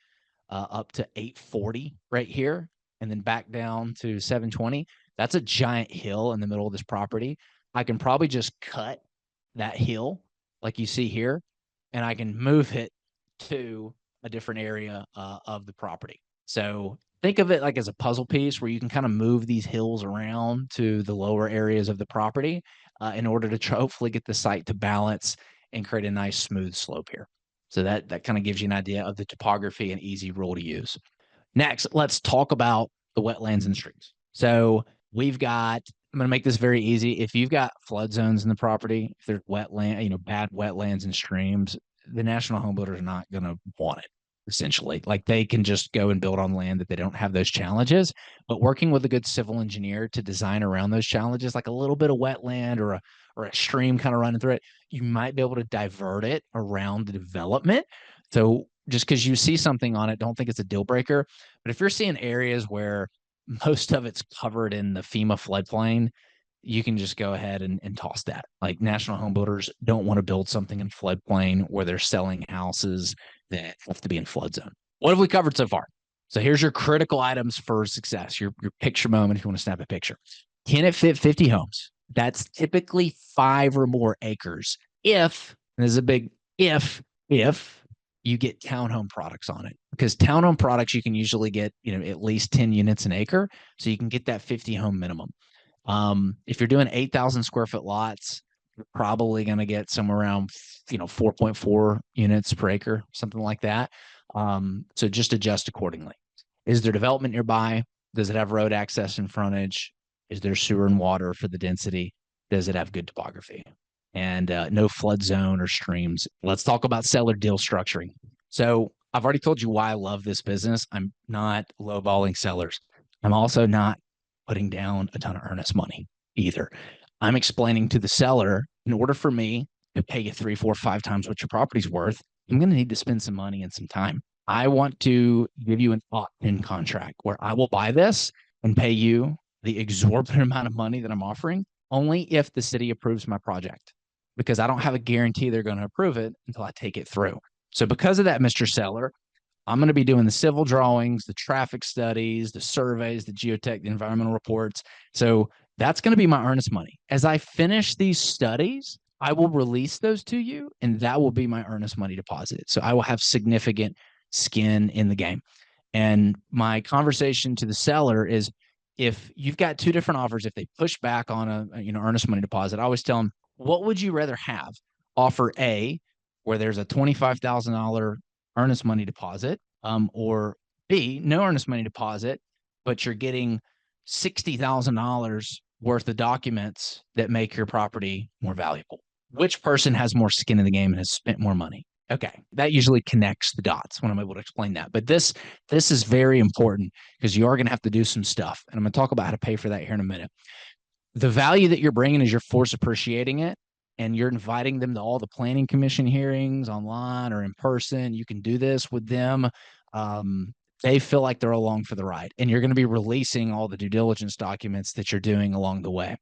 up to 840 right here, and then back down to 720, that's a giant hill in the middle of this property. I can probably just cut that hill like you see here, and I can move it to a different area of the property. So think of it like as a puzzle piece where you can kind of move these hills around to the lower areas of the property in order to hopefully get the site to balance and create a nice smooth slope here. So that kind of gives you an idea of the topography and easy rule to use. Next, let's talk about the wetlands and streams. So we've got, I'm going to make this very easy. If you've got flood zones in the property, if there's wetland, bad wetlands and streams, the national home builders are not going to want it. Essentially, like they can just go and build on land that they don't have those challenges. But working with a good civil engineer to design around those challenges, like a little bit of wetland or a stream kind of running through it, you might be able to divert it around the development. So just because you see something on it, don't think it's a deal breaker. But if you're seeing areas where most of it's covered in the FEMA floodplain, you can just go ahead and toss that. Like national home builders don't want to build something in floodplain where they're selling houses that have to be in flood zone. What have we covered so far? So here's your critical items for success, your picture moment if you want to snap a picture. Can it fit 50 homes? That's typically 5 or more acres. If, and this is a big if you get townhome products on it, because townhome products you can usually get at least 10 units an acre, so you can get that 50 home minimum. If you're doing 8,000 square foot lots, you're probably going to get somewhere around 4.4 units per acre, something like that. So just adjust accordingly. Is there development nearby? Does it have road access and frontage? Is there sewer and water for the density? Does it have good topography? And no flood zone or streams. Let's talk about seller deal structuring. So I've already told you why I love this business. I'm not lowballing sellers. I'm also not putting down a ton of earnest money either. I'm explaining to the seller, in order for me to pay you 3, 4, 5 times what your property's worth, I'm going to need to spend some money and some time. I want to give you an opt-in contract where I will buy this and pay you the exorbitant amount of money that I'm offering only if the city approves my project, because I don't have a guarantee they're going to approve it until I take it through. So because of that, Mr. Seller, I'm going to be doing the civil drawings, the traffic studies, the surveys, the geotech, the environmental reports. So that's going to be my earnest money. As I finish these studies, I will release those to you, and that will be my earnest money deposit. So I will have significant skin in the game. And my conversation to the seller is, if you've got 2 different offers, if they push back on a earnest money deposit, I always tell them, what would you rather have? Offer A, where there's a $25,000 earnest money deposit, or B, no earnest money deposit, but you're getting $60,000 worth of documents that make your property more valuable. Which person has more skin in the game and has spent more money? Okay, that usually connects the dots when I'm able to explain that. But this is very important because you are going to have to do some stuff, and I'm going to talk about how to pay for that here in a minute. The value that you're bringing is you're force appreciating it, and you're inviting them to all the planning commission hearings online or in person. You can do this with them. They feel like they're along for the ride, and you're going to be releasing all the due diligence documents that you're doing along the way.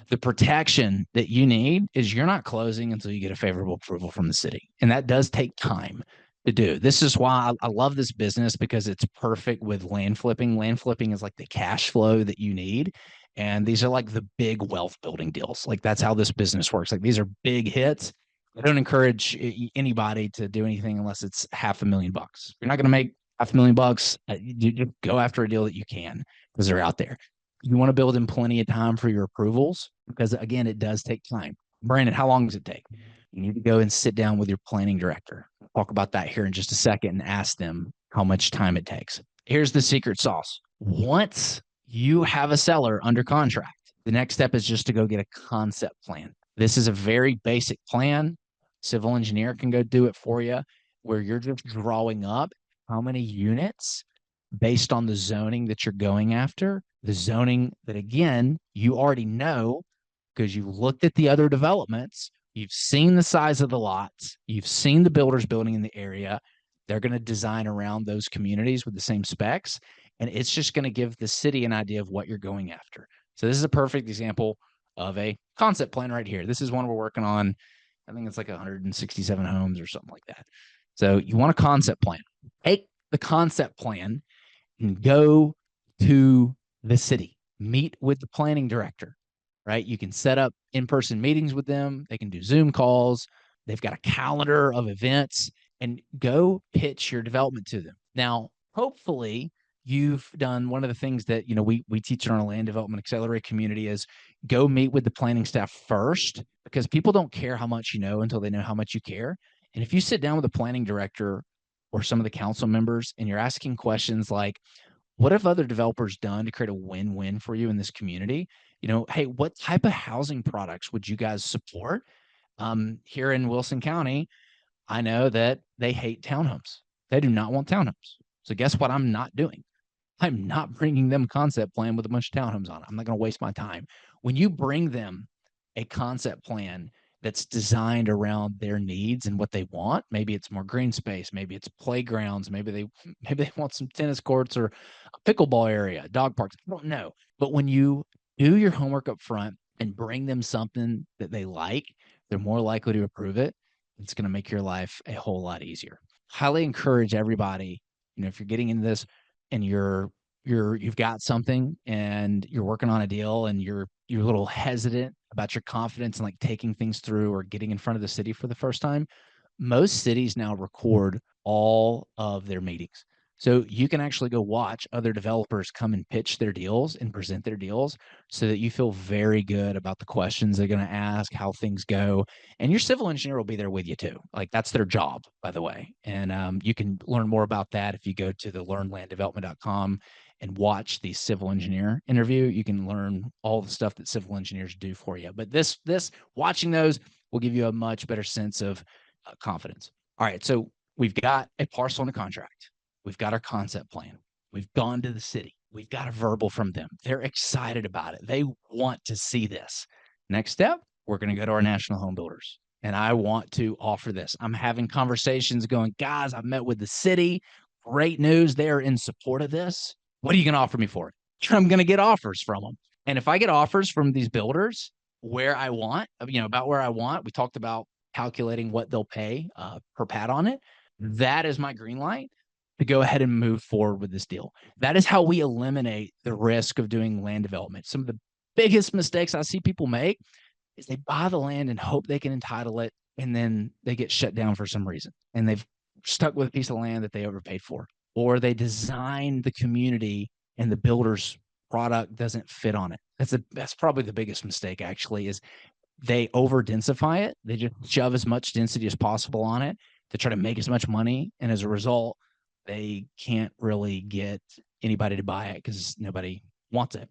The protection that you need is you're not closing until you get a favorable approval from the city. And that does take time to do. This is why I love this business, because it's perfect with land flipping. Land flipping is like the cash flow that you need. And these are like the big wealth building deals. Like that's how this business works. Like these are big hits. I don't encourage anybody to do anything unless it's $500,000. If you're not going to make $500,000, you just go after a deal that you can because they're out there. You want to build in plenty of time for your approvals because, again, it does take time. Brandon, how long does it take? You need to go and sit down with your planning director. I'll talk about that here in just a second and ask them how much time it takes. Here's the secret sauce. Once you have a seller under contract, the next step is just to go get a concept plan. This is a very basic plan. Civil engineer can go do it for you, where you're just drawing up how many units based on the zoning that you're going after, the zoning that, again, you already know because you looked at the other developments, you've seen the size of the lots, you've seen the builders building in the area. They're going to design around those communities with the same specs, and it's just going to give the city an idea of what you're going after. So this is a perfect example of a concept plan right here. This is one we're working on. I think it's like 167 homes or something like that. So you want a concept plan. Take the concept plan and go to the city, meet with the planning director, right? You can set up in-person meetings with them. They can do Zoom calls. They've got a calendar of events, and go pitch your development to them. Now, hopefully you've done one of the things that, we teach in our land development accelerate community is go meet with the planning staff first, because people don't care how much you know until they know how much you care. And if you sit down with a planning director or some of the council members and you're asking questions like, what have other developers done to create a win-win for you in this community? Hey, what type of housing products would you guys support? Here in Wilson County, I know that they hate townhomes. They do not want townhomes. So guess what I'm not doing? I'm not bringing them a concept plan with a bunch of townhomes on it. I'm not going to waste my time. When you bring them a concept plan that's designed around their needs and what they want, maybe it's more green space, maybe it's playgrounds, maybe they want some tennis courts or a pickleball area, dog parks. I don't know. But when you do your homework up front and bring them something that they like, they're more likely to approve it. It's going to make your life a whole lot easier. Highly encourage everybody, if you're getting into this and you've got something and you're working on a deal and you're a little hesitant about your confidence and like taking things through or getting in front of the city for the first time, most cities now record all of their meetings. So you can actually go watch other developers come and pitch their deals and present their deals so that you feel very good about the questions they're going to ask, how things go. And your civil engineer will be there with you too. Like that's their job, by the way. And you can learn more about that if you go to the learnlanddevelopment.com and watch the civil engineer interview. You can learn all the stuff that civil engineers do for you. But this watching those will give you a much better sense of confidence. All right. So we've got a parcel and a contract. We've got our concept plan. We've gone to the city. We've got a verbal from them. They're excited about it. They want to see this. Next step, we're going to go to our national home builders. And I want to offer this. I'm having conversations going, guys, I've met with the city. Great news. They're in support of this. What are you going to offer me for it? I'm going to get offers from them. And if I get offers from these builders where I want, about where I want, we talked about calculating what they'll pay per pad on it. That is my green light to go ahead and move forward with this deal. That is how we eliminate the risk of doing land development. Some of the biggest mistakes I see people make is they buy the land and hope they can entitle it, and then they get shut down for some reason. And they've stuck with a piece of land that they overpaid for. Or they design the community and the builder's product doesn't fit on it. That's probably the biggest mistake, actually, is they over densify it. They just shove as much density as possible on it to try to make as much money. And as a result, they can't really get anybody to buy it because nobody wants it.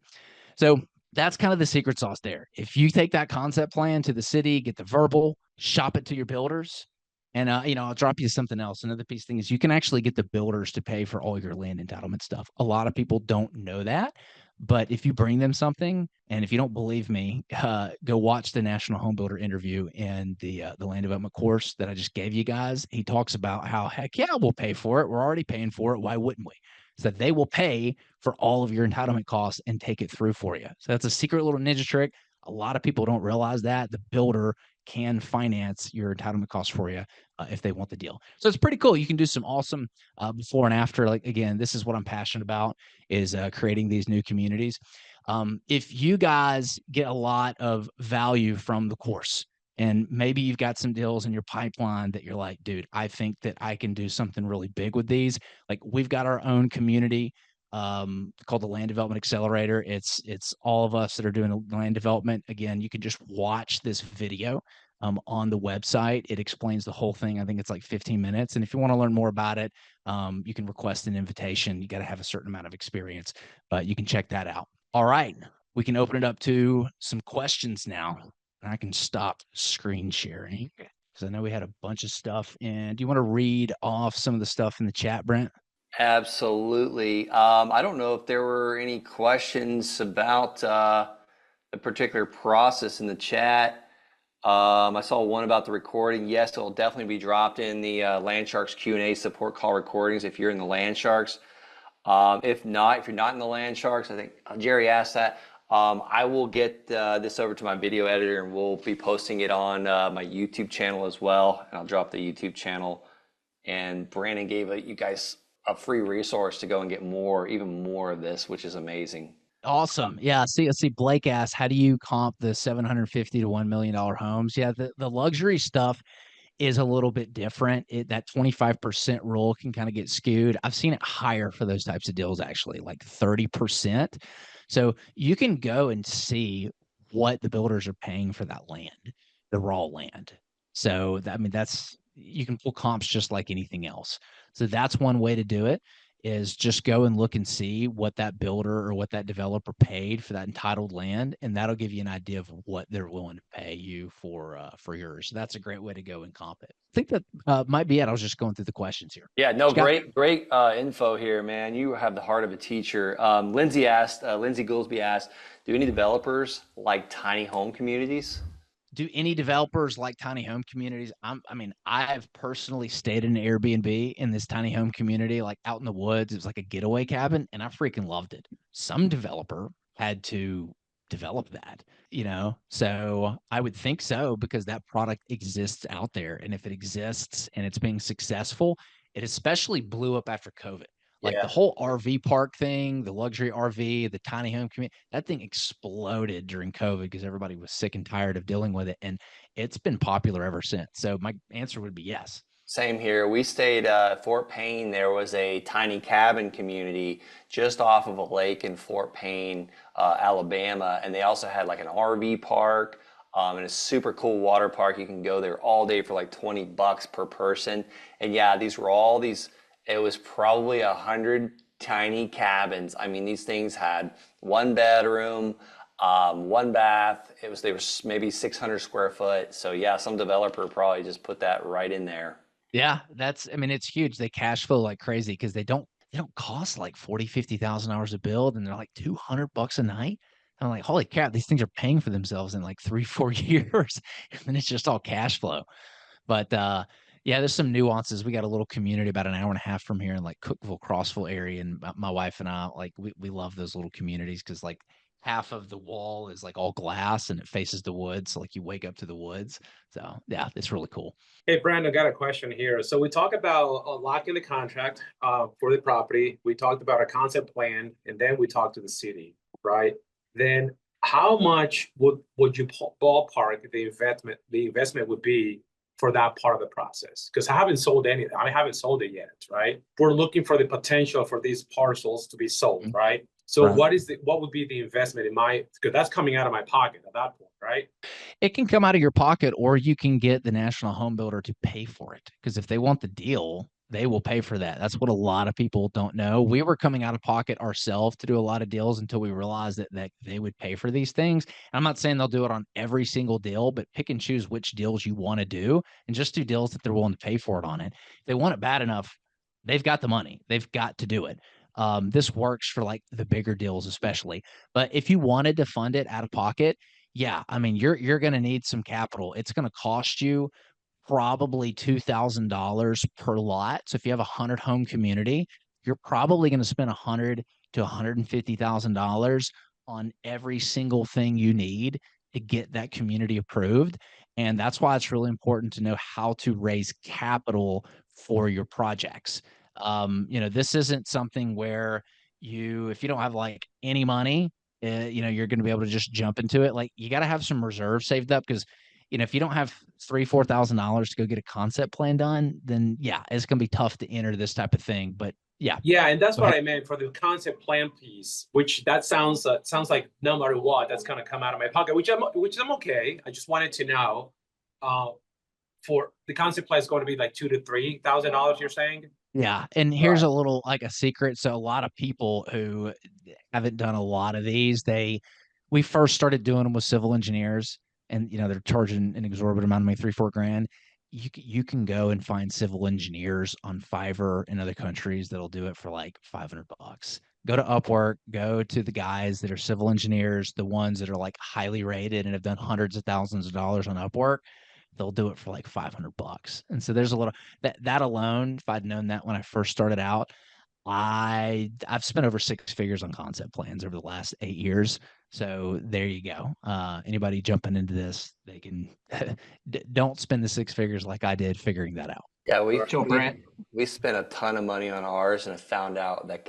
So that's kind of the secret sauce there. If you take that concept plan to the city, get the verbal, shop it to your builders, and I'll drop you something else. Another piece thing is you can actually get the builders to pay for all your land entitlement stuff. A lot of people don't know that. But if you bring them something, and if you don't believe me, go watch the National Home Builder interview in the land development course that I just gave you guys. He talks about how, heck yeah, we'll pay for it. We're already paying for it. Why wouldn't we? So that they will pay for all of your entitlement costs and take it through for you. So that's a secret little ninja trick. A lot of people don't realize that the builder can finance your entitlement costs for you if they want the deal. So it's pretty cool. You can do some awesome before and after. Like, again, this is what I'm passionate about, is creating these new communities. If you guys get a lot of value from the course, and maybe you've got some deals in your pipeline that you're like, dude, I think that I can do something really big with these. Like, we've got our own community called the Land Development Accelerator. It's all of us that are doing land development. Again, you can just watch this video on the website. It explains the whole thing. I think it's like 15 minutes. And if you want to learn more about it, you can request an invitation. You got to have a certain amount of experience, but you can check that out. All right, we can open it up to some questions now. And I can stop screen sharing because I know we had a bunch of stuff. And do you want to read off some of the stuff in the chat, Brent? Absolutely. I don't know if there were any questions about the particular process in the chat. I saw one about the recording. Yes, it'll definitely be dropped in the Land Sharks Q&A support call recordings if you're in the Land Sharks. If not, if you're not in the Land Sharks, I think Jerry asked that. I will get this over to my video editor and we'll be posting it on my YouTube channel as well. And I'll drop the YouTube channel. And Brandon gave you guys a free resource to go and get more, even more of this, which is amazing. Awesome. Yeah. See, Blake asked, how do you comp the 750 to $1 million homes? Yeah. The luxury stuff is a little bit different. That 25% rule can kind of get skewed. I've seen it higher for those types of deals, actually, like 30%. So you can go and see what the builders are paying for that land, the raw land. So I mean, you can pull comps just like anything else. So that's one way to do it, is just go and look and see what that builder or what that developer paid for that entitled land, and that'll give you an idea of what they're willing to pay you for yours. So that's a great way to go and comp it. I think that might be it. I was just going through the questions here. Yeah, no, Scott? great info here, man. You have the heart of a teacher. Lindsay Goolsby asked, do any developers like tiny home communities? Do any developers like tiny home communities? I mean, I've personally stayed in an Airbnb in this tiny home community, like out in the woods. It was like a getaway cabin, and I freaking loved it. Some developer had to develop that, So I would think so, because that product exists out there. And if it exists and it's being successful, it especially blew up after COVID. Like the Yeah. whole RV park thing, the luxury RV, the tiny home community, that thing exploded during COVID because everybody was sick and tired of dealing with it. And it's been popular ever since. So my answer would be yes. Same here. We stayed at Fort Payne. There was a tiny cabin community just off of a lake in Fort Payne, Alabama, and they also had like an RV park and a super cool water park. You can go there all day for like $20 per person. And yeah, these were all these. It was probably 100 tiny cabins. I mean, these things had one bedroom, one bath. They were maybe 600 square foot. So yeah, some developer probably just put that right in there. Yeah, I mean, it's huge. They cash flow like crazy because they don't cost like 40, 50,000 hours to build, and they're like $200 a night. I'm like, holy crap, these things are paying for themselves in like 3, 4 years. And it's just all cash flow. But yeah, there's some nuances. We got a little community about an hour and a half from here in like Cookville, Crossville area. And my wife and I, like, we love those little communities because like half of the wall is like all glass and it faces the woods. So like you wake up to the woods. So yeah, it's really cool. Hey, Brandon, I got a question here. So we talked about locking the contract for the property. We talked about a concept plan, and then we talked to the city, right? Then how much would you ballpark the investment would be for that part of the process? Because I haven't sold anything. I haven't sold it yet, right? We're looking for the potential for these parcels to be sold, right? So Right. what would be the investment because that's coming out of my pocket at that point, right? It can come out of your pocket, or you can get the national home builder to pay for it. Because if they want the deal, they will pay for that. That's what a lot of people don't know. We were coming out of pocket ourselves to do a lot of deals until we realized that they would pay for these things. And I'm not saying they'll do it on every single deal, but pick and choose which deals you want to do and just do deals that they're willing to pay for it on it. If they want it bad enough, they've got the money. They've got to do it. This works for like the bigger deals, especially. But if you wanted to fund it out of pocket, yeah, I mean, you're going to need some capital. It's going to cost you probably $2,000 per lot. So if you have a 100 home community, you're probably going to spend $100 to $150,000 on every single thing you need to get that community approved. And that's why it's really important to know how to raise capital for your projects. This isn't something where if you don't have like any money, you're going to be able to just jump into it. Like you got to have some reserves saved up because, if you don't have $3,000-4,000 to go get a concept plan done, then yeah, it's going to be tough to enter this type of thing. But yeah, Yeah, and that's go what ahead. I meant for the concept plan piece, which that sounds like no matter what, that's gonna come out of my pocket, which I'm okay. I just wanted to know, uh, for the concept plan is going to be like $2,000 to $3,000. You're saying? Yeah, and here's Right. a little like a secret. So a lot of people who haven't done a lot of these, we first started doing them with civil engineers, and they're charging an exorbitant amount of money, 3-4 grand. You can go and find civil engineers on Fiverr in other countries that'll do it for like $500. Go to Upwork, go to the guys that are civil engineers, the ones that are like highly rated and have done hundreds of thousands of dollars on Upwork. They'll do it for like $500. And so there's a little that alone, if I'd known that when I first started out, I've spent over 6 figures on concept plans over the last 8 years. So there you go. Anybody jumping into this, they can don't spend the 6 figures like I did figuring that out. Yeah, we So we Brent, we spent a ton of money on ours and found out that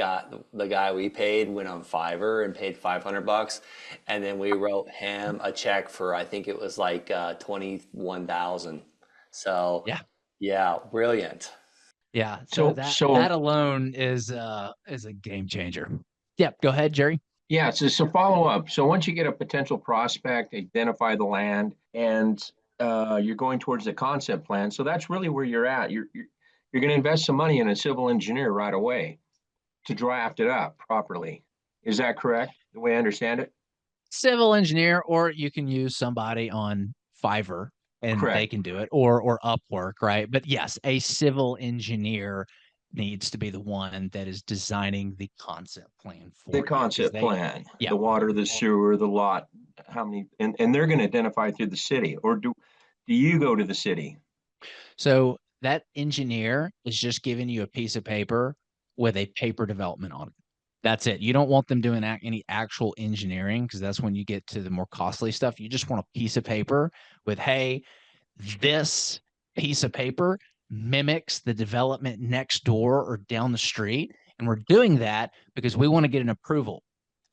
the guy we paid went on Fiverr and paid $500, and then we wrote him a check for I think it was like 21,000. So Yeah. yeah, brilliant. Yeah. So so that so alone is a game changer. Yep. Go ahead, Jerry. yeah, so follow up. So once you get a potential prospect, identify the land, and you're going towards the concept plan. So that's really where you're at. You're going to invest some money in a civil engineer right away to draft it up properly. Is that correct? The way I understand it? Civil engineer, or you can use somebody on Fiverr and they Correct. can do it, or Upwork, right? But yes, a civil engineer needs to be the one that is designing the concept plan The for you because concept plan, yeah. the water, the sewer, the lot, how many, and they're going to identify through the city, or do you go to the city? So that engineer is just giving you a piece of paper with a paper development on it. That's it. You don't want them doing any actual engineering because that's when you get to the more costly stuff. You just want a piece of paper with, hey, this piece of paper mimics the development next door or down the street. And we're doing that because we want to get an approval.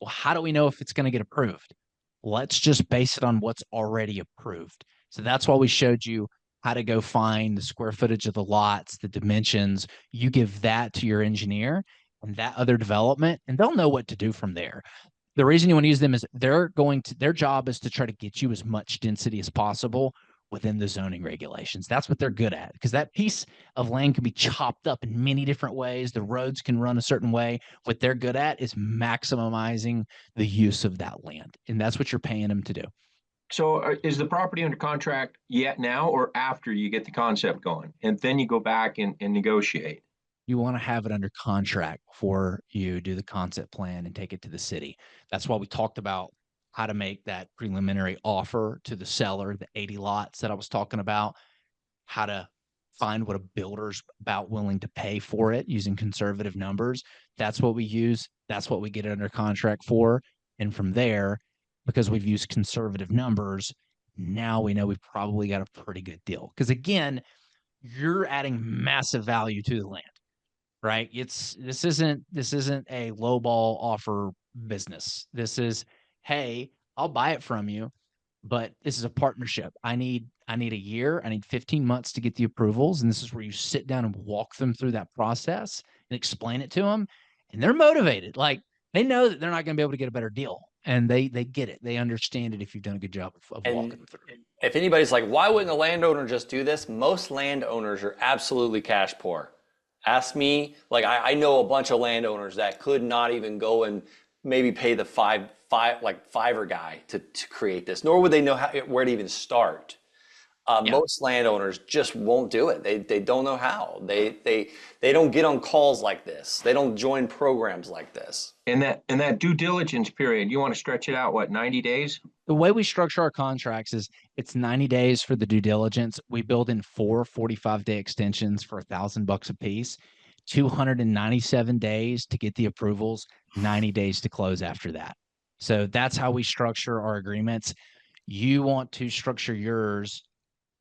Well, how do we know if it's going to get approved? Let's just base it on what's already approved. So that's why we showed you how to go find the square footage of the lots, the dimensions. You give that to your engineer and that other development, and they'll know what to do from there. The reason you want to use them is their job is to try to get you as much density as possible within the zoning regulations. That's what they're good at because that piece of land can be chopped up in many different ways. The roads can run a certain way. What they're good at is maximizing the use of that land. And that's what you're paying them to do. So is the property under contract yet now or after you get the concept going? And then you go back and negotiate? You want to have it under contract before you do the concept plan and take it to the city. That's why we talked about how to make that preliminary offer to the seller, the 80 lots that I was talking about, how to find what a builder's about willing to pay for it using conservative numbers. That's what we use. That's what we get under contract for. And from there, because we've used conservative numbers, now we know we've probably got a pretty good deal. Because again, you're adding massive value to the land, right? This isn't a lowball offer business. This is, hey, I'll buy it from you, but this is a partnership. I need a year, I need 15 months to get the approvals. And this is where you sit down and walk them through that process and explain it to them. And they're motivated. Like they know that they're not going to be able to get a better deal. And they get it. They understand it if you've done a good job of walking And them through. if anybody's like, why wouldn't a landowner just do this? Most landowners are absolutely cash poor. Ask me, like I know a bunch of landowners that could not even go and maybe pay the Fiverr guy to create this, nor would they know where to even start. Yeah. Most landowners just won't do it. They don't know how. They don't get on calls like this. They don't join programs like this. And that due diligence period, you want to stretch it out, what, 90 days? The way we structure our contracts is it's 90 days for the due diligence. We build in 4 45-day extensions for $1,000 a piece, 297 days to get the approvals, 90 days to close after that. So that's how we structure our agreements. You want to structure yours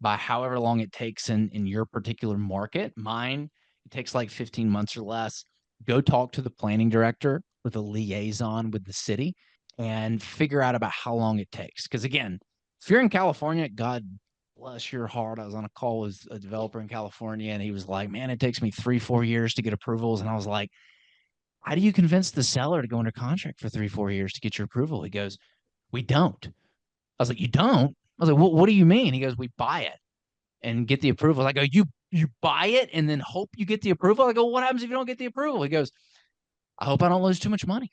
by however long it takes in your particular market. Mine, it takes like 15 months or less. Go talk to the planning director with a liaison with the city and figure out about how long it takes. Because again, if you're in California, God bless your heart. I was on a call with a developer in California, and he was like, man, it takes me 3-4 years to get approvals. And I was like, how do you convince the seller to go under contract for 3-4 years to get your approval? He goes, we don't. I was like, you don't? I was like, what do you mean? He goes, we buy it and get the approval. I go, you buy it and then hope you get the approval? I go, what happens if you don't get the approval? He goes, I hope I don't lose too much money.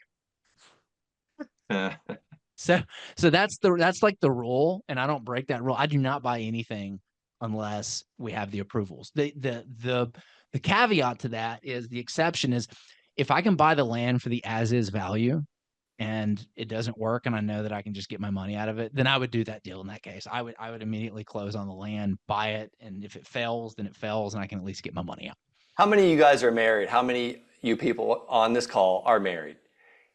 So that's like the rule, and I don't break that rule. I do not buy anything unless we have the approvals. The caveat to that is, the exception is, if I can buy the land for the as is value and it doesn't work and I know that I can just get my money out of it, then I would do that deal in that case. I would immediately close on the land, buy it, and if it fails, then it fails and I can at least get my money out. How many of you guys are married? How many you people on this call are married?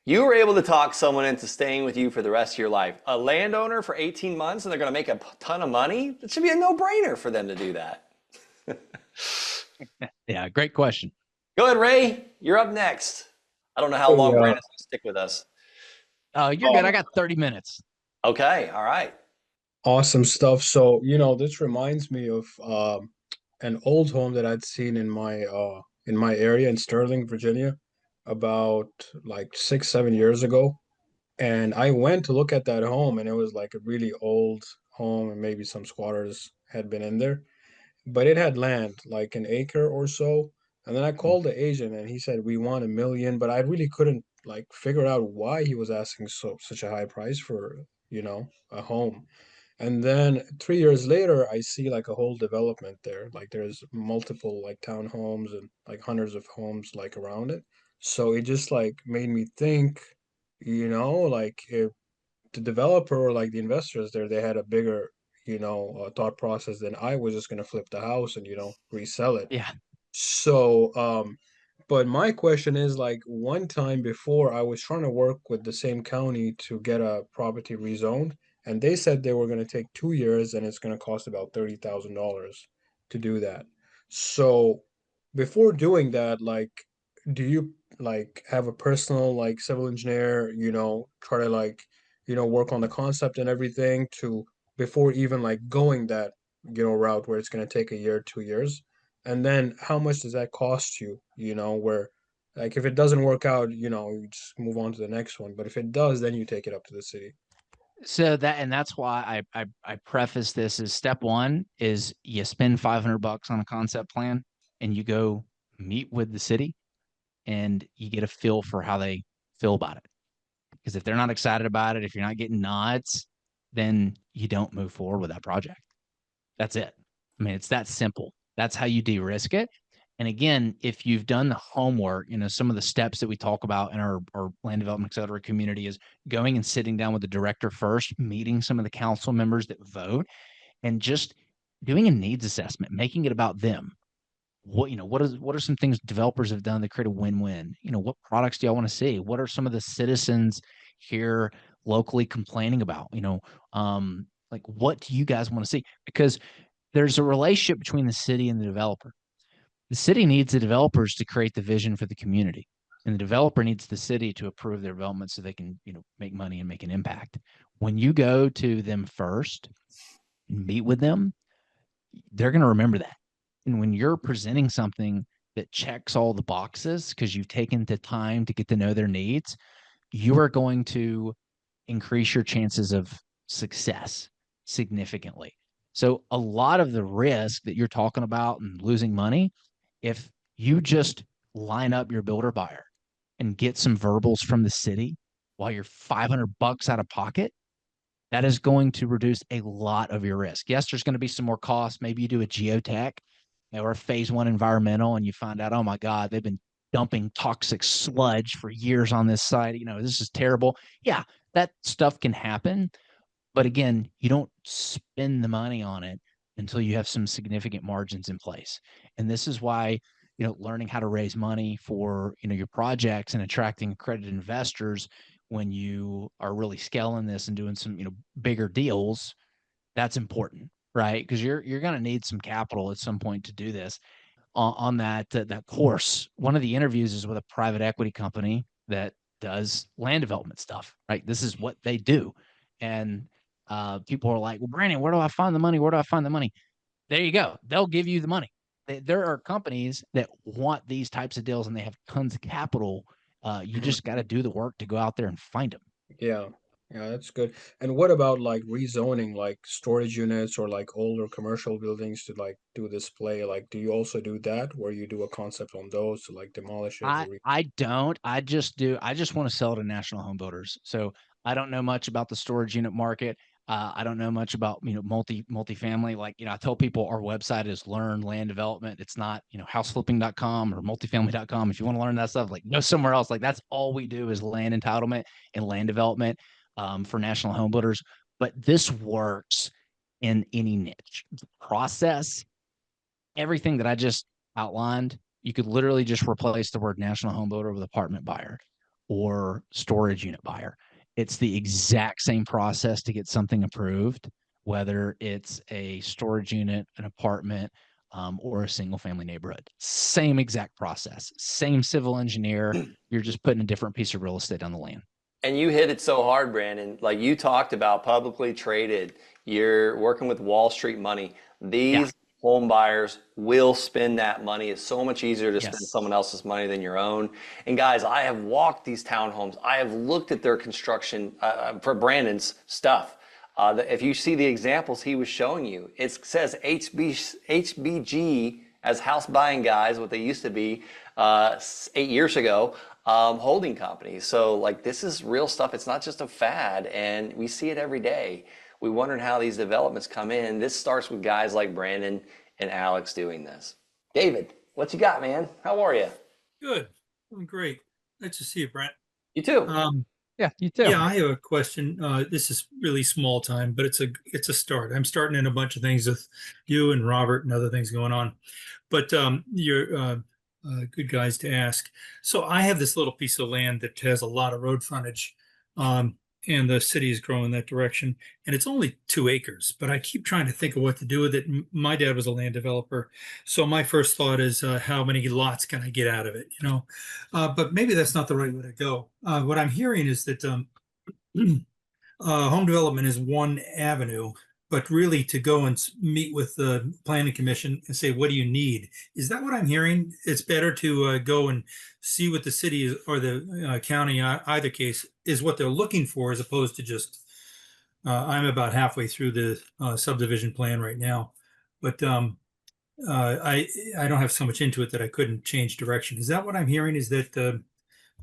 You were able to talk someone into staying with you for the rest of your life. A landowner for 18 months and they're going to make a ton of money? It should be a no-brainer for them to do that. Yeah, great question. Go ahead, Ray. You're up next. I don't know how long Brandon's going to stick with us. You're good. I got 30 minutes. Okay, all right. Awesome stuff. So, this reminds me of an old home that I'd seen in my area in Sterling, Virginia, about like 6-7 years ago. And I went to look at that home, and it was like a really old home, and maybe some squatters had been in there. But it had land, like an acre or so. And then I called the agent, and he said we want 1 million, but I really couldn't like figure out why he was asking such a high price for, a home. And then 3 years later, I see like a whole development there. Like there's multiple like townhomes and like hundreds of homes like around it. So it just like made me think, like if the developer or like the investors there, they had a bigger, thought process than I was just gonna flip the house and, resell it. Yeah. So, but my question is like one time before I was trying to work with the same county to get a property rezoned, and they said they were going to take 2 years and it's going to cost about $30,000 to do that. So before doing that, like, do you like have a personal like civil engineer, try to like, work on the concept and everything to before even like going that, route where it's going to take a year, 2 years? And then how much does that cost you, where like if it doesn't work out, you just move on to the next one. But if it does, then you take it up to the city. So that's why I preface this as step one is you spend $500 on a concept plan and you go meet with the city and you get a feel for how they feel about it. Because if they're not excited about it, if you're not getting nods, then you don't move forward with that project. That's it. I mean, it's that simple. That's how you de-risk it. And again, if you've done the homework, some of the steps that we talk about in our land development, et cetera, community is going and sitting down with the director first, meeting some of the council members that vote, and just doing a needs assessment, making it about them. What are some things developers have done that create a win-win? What products do y'all want to see? What are some of the citizens here locally complaining about? Like what do you guys want to see? Because there's a relationship between the city and the developer. The city needs the developers to create the vision for the community, and the developer needs the city to approve their development so they can, make money and make an impact. When you go to them first and meet with them, they're going to remember that. And when you're presenting something that checks all the boxes because you've taken the time to get to know their needs, you are going to increase your chances of success significantly. So a lot of the risk that you're talking about and losing money, if you just line up your builder buyer and get some verbals from the city while you're $500 out of pocket, that is going to reduce a lot of your risk. Yes, there's going to be some more costs. Maybe you do a geotech or a phase one environmental and you find out, oh my God, they've been dumping toxic sludge for years on this site. This is terrible. Yeah, that stuff can happen. But again, you don't spend the money on it until you have some significant margins in place. And this is why, learning how to raise money for, your projects and attracting accredited investors when you are really scaling this and doing some, bigger deals, that's important, right? Because you're going to need some capital at some point to do this. On that course, one of the interviews is with a private equity company that does land development stuff, right? This is what they do. And people are like, well, Brandon, where do I find the money? Where do I find the money? There you go. They'll give you the money. There are companies that want these types of deals and they have tons of capital. You just got to do the work to go out there and find them. Yeah, yeah, that's good. And what about like rezoning, like storage units or like older commercial buildings to like do display? Like, do you also do that where you do a concept on those to like demolish it or I don't. I just do. I just want to sell to national home builders. So I don't know much about the storage unit market. I don't know much about multifamily. Like I tell people our website is Learn Land Development. It's not houseflipping.com or multifamily.com. If you want to learn that stuff, like go somewhere else. Like that's all we do is land entitlement and land development for national home builders. But this works in any niche. The process, everything that I just outlined, you could literally just replace the word national home builder with apartment buyer or storage unit buyer. It's the exact same process to get something approved, whether it's a storage unit, an apartment, or a single family neighborhood. Same exact process, same civil engineer. You're just putting a different piece of real estate on the land. And you hit it so hard, Brandon. Like you talked about publicly traded, you're working with Wall Street money. These home buyers will spend that money. It's so much easier to spend someone else's money than your own. And guys, I have walked these townhomes. I have looked at their construction for Brandon's stuff. If you see the examples he was showing you, it says HBG as house buying guys, what they used to be 8 years ago, holding companies. So like this is real stuff. It's not just a fad, and we see it every day. We wondered how these developments come in. This starts with guys like Brandon and Alex doing this. David, what you got, man? How are you? Good. I'm great. Nice to see you, Brent. You too. Yeah, you too. Yeah, I have a question. This is really small time, but it's a start. I'm starting in a bunch of things with you and Robert and other things going on. But you're good guys to ask. So I have this little piece of land that has a lot of road frontage. And the city is growing that direction. And it's only 2 acres, but I keep trying to think of what to do with it. My dad was a land developer. So my first thought is how many lots can I get out of it, but maybe that's not the right way to go. What I'm hearing is that home development is one avenue, but really to go and meet with the planning commission and say, what do you need? Is that what I'm hearing? It's better to go and see what the city or the county, either case, is what they're looking for, as opposed to just, I'm about halfway through the subdivision plan right now, but I don't have so much into it that I couldn't change direction. Is that what I'm hearing? Is that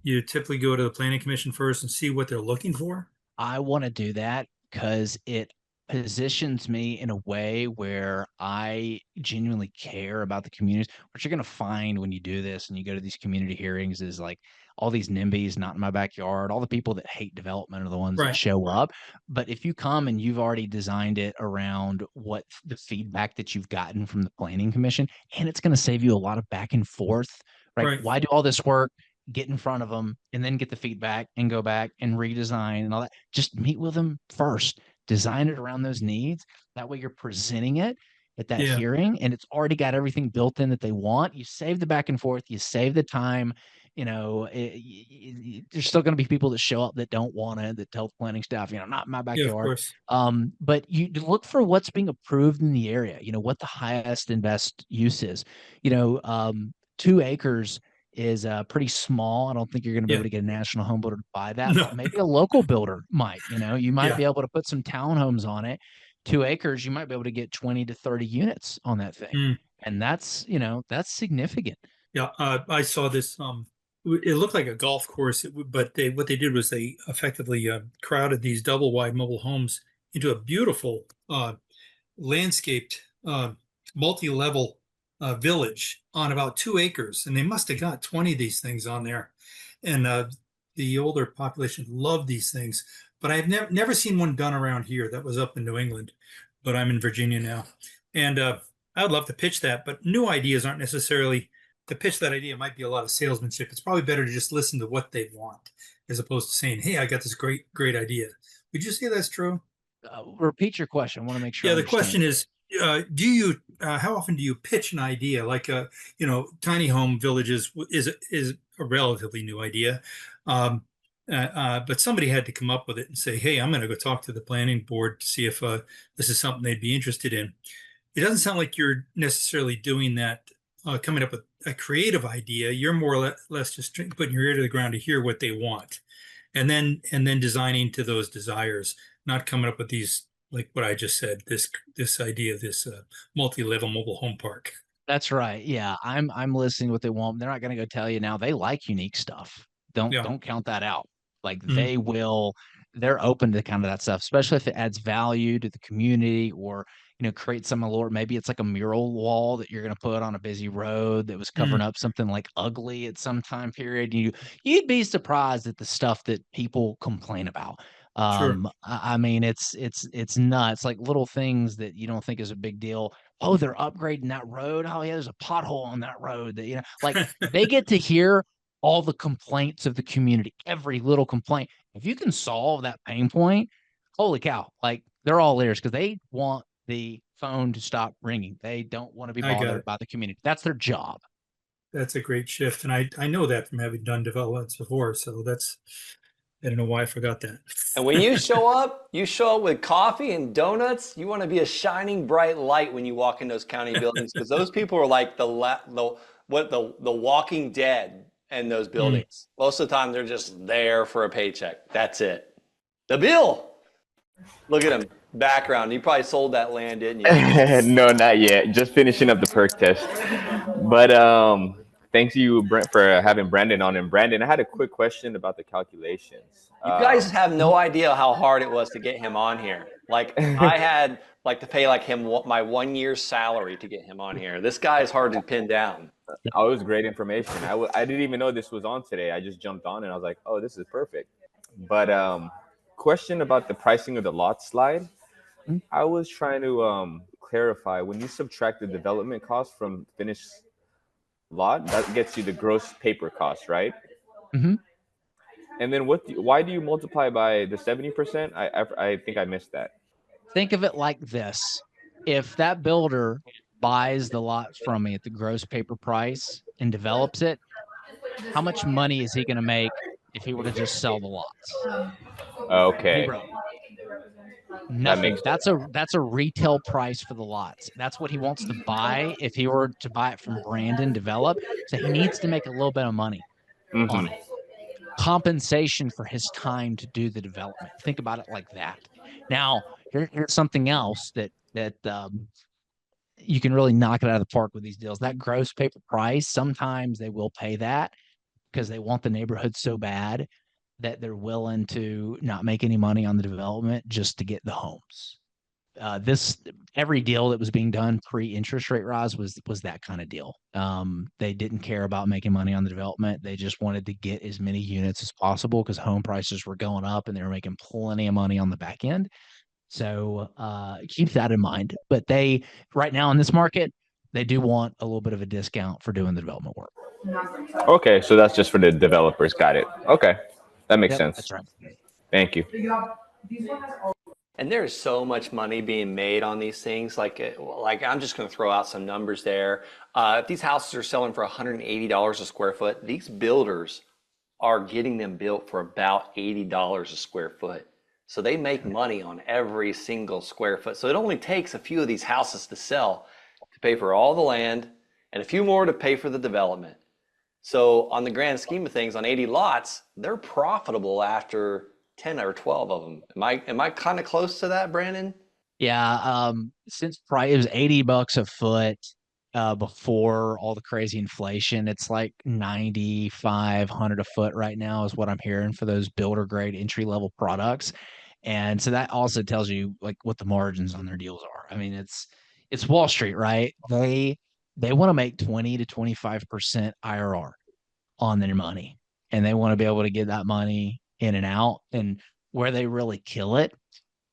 you typically go to the planning commission first and see what they're looking for? I want to do that because it positions me in a way where I genuinely care about the communities. What you're going to find when you do this and you go to these community hearings is like all these NIMBYs not in my backyard, all the people that hate development are the ones that show up. But if you come and you've already designed it around what the feedback that you've gotten from the planning commission, and it's going to save you a lot of back and forth, right? Why do all this work? Get in front of them and then get the feedback and go back and redesign and all that. Just meet with them first. Design it around those needs. That way you're presenting it at that hearing and it's already got everything built in that they want. You save the back and forth, you save the time. There's still going to be people that show up that don't want it, that tell the planning staff, not in my backyard. But you look for what's being approved in the area, what the highest and best use is. 2 acres is pretty small. I don't think you're going to be able to get a national home builder to buy that. No. But maybe a local builder might, you might be able to put some townhomes on it. 2 acres, you might be able to get 20 to 30 units on that thing. And that's that's significant. Yeah. I saw this, it looked like a golf course, but what they did was they effectively crowded these double wide mobile homes into a beautiful landscaped multi-level village on about 2 acres, and they must have got 20 of these things on there. And the older population loved these things, but I've never seen one done around here. That was up in New England, but I'm in Virginia now. And I would love to pitch that, but new ideas aren't necessarily, to pitch that idea might be a lot of salesmanship. It's probably better to just listen to what they want, as opposed to saying, hey, I got this great idea. Would you say that's true? Repeat your question. I want to make sure. Yeah, the question is, how often do you pitch an idea? Like tiny home villages is a relatively new idea. But somebody had to come up with it and say, hey, I'm going to go talk to the planning board to see if this is something they'd be interested in. It doesn't sound like you're necessarily doing that, coming up with a creative idea. You're more or less just putting your ear to the ground to hear what they want, and then designing to those desires, not coming up with these, like what I just said, this idea of this multi-level mobile home park. That's right. Yeah, I'm listening to what they want. They're not going to go tell you now. They like unique stuff. Yeah. Don't count that out. Like Mhm. they're open to kind of that stuff, especially if it adds value to the community, or create some allure. Maybe it's like a mural wall that you're going to put on a busy road that was covering Mm, up something like ugly at some time period. You'd be surprised at the stuff that people complain about. sure. I mean, it's nuts. Like little things that you don't think is a big deal. Oh, they're upgrading that road. Oh yeah, there's a pothole on that road that, like they get to hear all the complaints of the community, every little complaint. If you can solve that pain point, holy cow, like they're all ears, because they want the phone to stop ringing. They don't want to be I got bothered it. by the community. That's their job. That's a great shift. And I know that from having done developments before. So I don't know why I forgot that. And when you show up with coffee and donuts. You want to be a shining bright light when you walk in those county buildings, because those people are like the Walking Dead in those Mm. buildings. Most of the time, they're just there for a paycheck. That's it. The bill. Look at him. Background. You probably sold that land, didn't you? No, not yet. Just finishing up the perk test. But thanks you, Brent, for having Brandon on. And Brandon, I had a quick question about the calculations. You guys have no idea how hard it was to get him on here. Like I had like to pay like him my 1 year's salary to get him on here. This guy is hard to pin down. Oh, it was great information. I didn't even know this was on today. I just jumped on and I was like, oh, this is perfect. But question about the pricing of the lot slide. Mhm. I was trying to clarify, when you subtract the development cost from finished lot, that gets you the gross paper cost, right? Mm-hmm. And then why do you multiply by the 70%? I think I missed that. Think of it like this. If that builder buys the lot from me at the gross paper price and develops it, how much money is he going to make if he were to just sell the lots? Okay. Zero. That Nothing. makes That's a retail price for the lots. That's what he wants to buy if he were to buy it from Brandon develop. So he needs to make a little bit of money on mm-hmm. it. Compensation for his time to do the development. Think about it like that. Now, here's something else that you can really knock it out of the park with these deals. That gross paper price, sometimes they will pay that because they want the neighborhood so bad that they're willing to not make any money on the development just to get the homes. This every deal that was being done pre-interest rate rise was that kind of deal. They didn't care about making money on the development. They just wanted to get as many units as possible because home prices were going up and they were making plenty of money on the back end. So keep that in mind. But they right now in this market, they do want a little bit of a discount for doing the development work. Okay, so that's just for the developers. Got it. Okay, that makes Yep, sense. that's right. Thank you. And there's so much money being made on these things. Like I'm just going to throw out some numbers there. If these houses are selling for $180 a square foot, these builders are getting them built for about $80 a square foot. So they make money on every single square foot. So it only takes a few of these houses to sell to pay for all the land and a few more to pay for the development. So on the grand scheme of things, on 80 lots, they're profitable after 10 or 12 of them. Am I kind of close to that, Brandon? Yeah, since it was $80 a foot before all the crazy inflation. It's like 9,500 a foot right now is what I'm hearing for those builder grade entry level products. And so that also tells you like what the margins on their deals are. I mean, it's Wall Street, right? They want to make 20 to 25% IRR on their money, and they want to be able to get that money in and out. And where they really kill it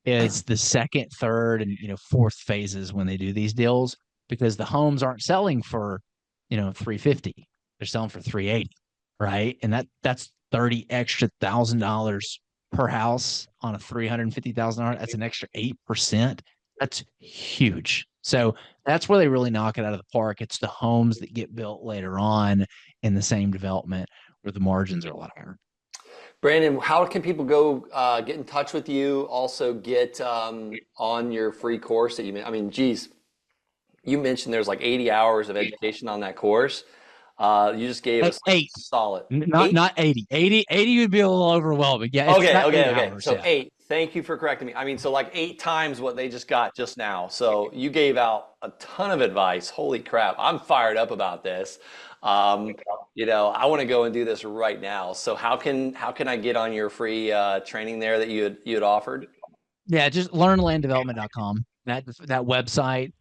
is the second, third, and fourth phases when they do these deals, because the homes aren't selling for 350, they're selling for 380, right? And that's 30 extra $1,000 per house on a $350,000. That's an extra 8%. That's huge. So that's where they really knock it out of the park. It's the homes that get built later on in the same development where the margins are a lot higher. Brandon, how can people go get in touch with you? Also get on your free course that you made. I mean, geez, you mentioned there's like 80 hours of education on that course. You just gave us Eight, solid not eight. not 80. 80 would be a little overwhelming. Yeah, it's Okay, not okay, 8 okay. hours. So Yeah. 8. Thank you for correcting me. I mean, so like 8 times what they just got just now. So you gave out a ton of advice. Holy crap. I'm fired up about this. You know, I want to go and do this right now. So how can I get on your free training there that you had offered? Yeah, just learnlanddevelopment.com. That website,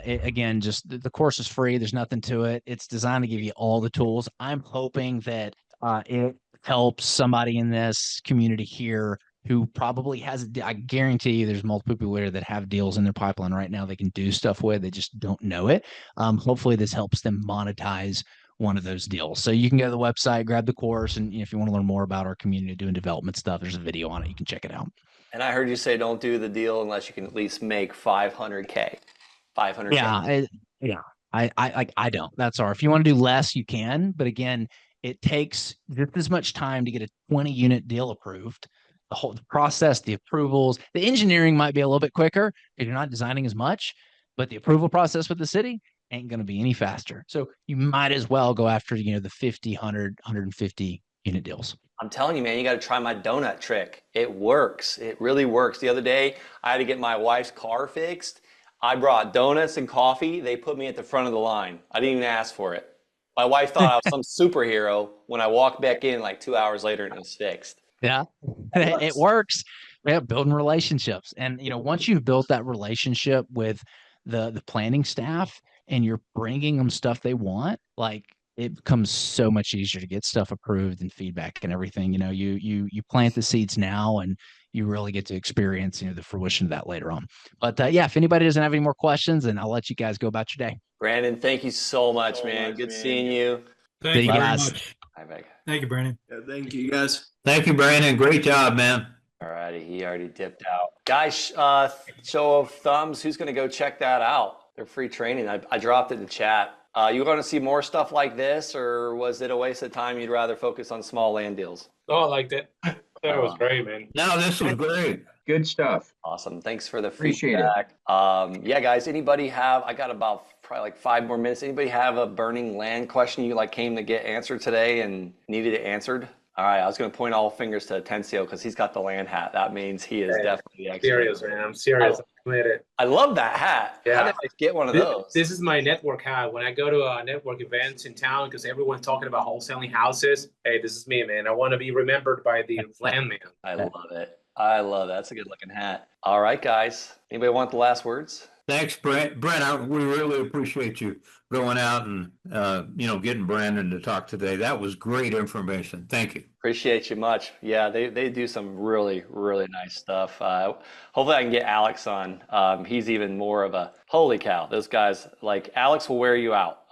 again, just the course is free. There's nothing to it. It's designed to give you all the tools. I'm hoping that it helps somebody in this community here who probably has. I guarantee you, there's multiple people here that have deals in their pipeline right now they can do stuff with. They just don't know it. Hopefully, this helps them monetize one of those deals. So you can go to the website, grab the course, and if you want to learn more about our community doing development stuff, there's a video on it. You can check it out. And I heard you say don't do the deal unless you can at least make 500K. 500K. Yeah, yeah. I don't. That's all. If you want to do less, you can. But again, it takes just as much time to get a 20-unit deal approved. The whole process, the approvals, the engineering might be a little bit quicker if you're not designing as much, but the approval process with the city ain't going to be any faster. So you might as well go after, the 50, 100, 150 unit deals. I'm telling you, man, you got to try my donut trick. It works. It really works. The other day, I had to get my wife's car fixed. I brought donuts and coffee. They put me at the front of the line. I didn't even ask for it. My wife thought I was some superhero when I walked back in like 2 hours later and it was fixed. Yeah, it works. Yeah, building relationships. And, once you've built that relationship with the planning staff and you're bringing them stuff they want, like, it becomes so much easier to get stuff approved and feedback and everything. You plant the seeds now and you really get to experience, the fruition of that later on. But yeah, if anybody doesn't have any more questions, then I'll let you guys go about your day. Brandon, thank you so much, man. Good seeing you. Thank you very guys. much. Hi, Meg. Thank you, Brandon. Yeah, thank you, guys. Thank you, Brandon. Great job, man. All righty, he already dipped out. Guys, show of thumbs. Who's going to go check that out? Their free training. I dropped it in the chat. You going to see more stuff like this, or was it a waste of time? You'd rather focus on small land deals? Oh, I liked it. That was great, man. No, this was great. Good stuff. Awesome. Thanks for the Appreciate feedback. Yeah, guys, anybody have, I got about probably like 5 more minutes. Anybody have a burning land question you came to get answered today and needed it answered? All right, I was going to point all fingers to Atencio because he's got the land hat. That means he is definitely the expert. Serious, man. I'm serious. I'm committed. I love that hat. Yeah. How did I get one of those? This is my network hat. When I go to network events in town, because everyone's talking about wholesaling houses, hey, this is me, man. I want to be remembered by the landman. I love it. I love that. That's a good looking hat. All right, guys. Anybody want the last words? Thanks, Brent. Brent, we really appreciate you going out and getting Brandon to talk today. That was great information. Thank you. Appreciate you much. Yeah, they do some really, really nice stuff. Hopefully I can get Alex on. He's even more of a, holy cow, those guys, like Alex will wear you out.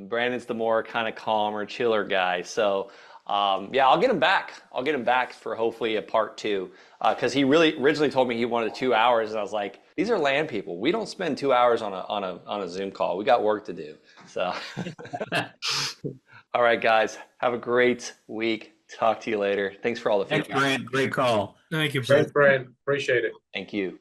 Brandon's the more kind of calmer, chiller guy. So yeah, I'll get him back. I'll get him back for hopefully a part 2. Because he really originally told me he wanted 2 hours, and I was like, these are land people. We don't spend 2 hours on a Zoom call. We got work to do. So, all right, guys, have a great week. Talk to you later. Thanks for all the feedback. Thanks, Brent. Great call. Thank you, Brent. Thanks, Brent. Appreciate it. Thank you.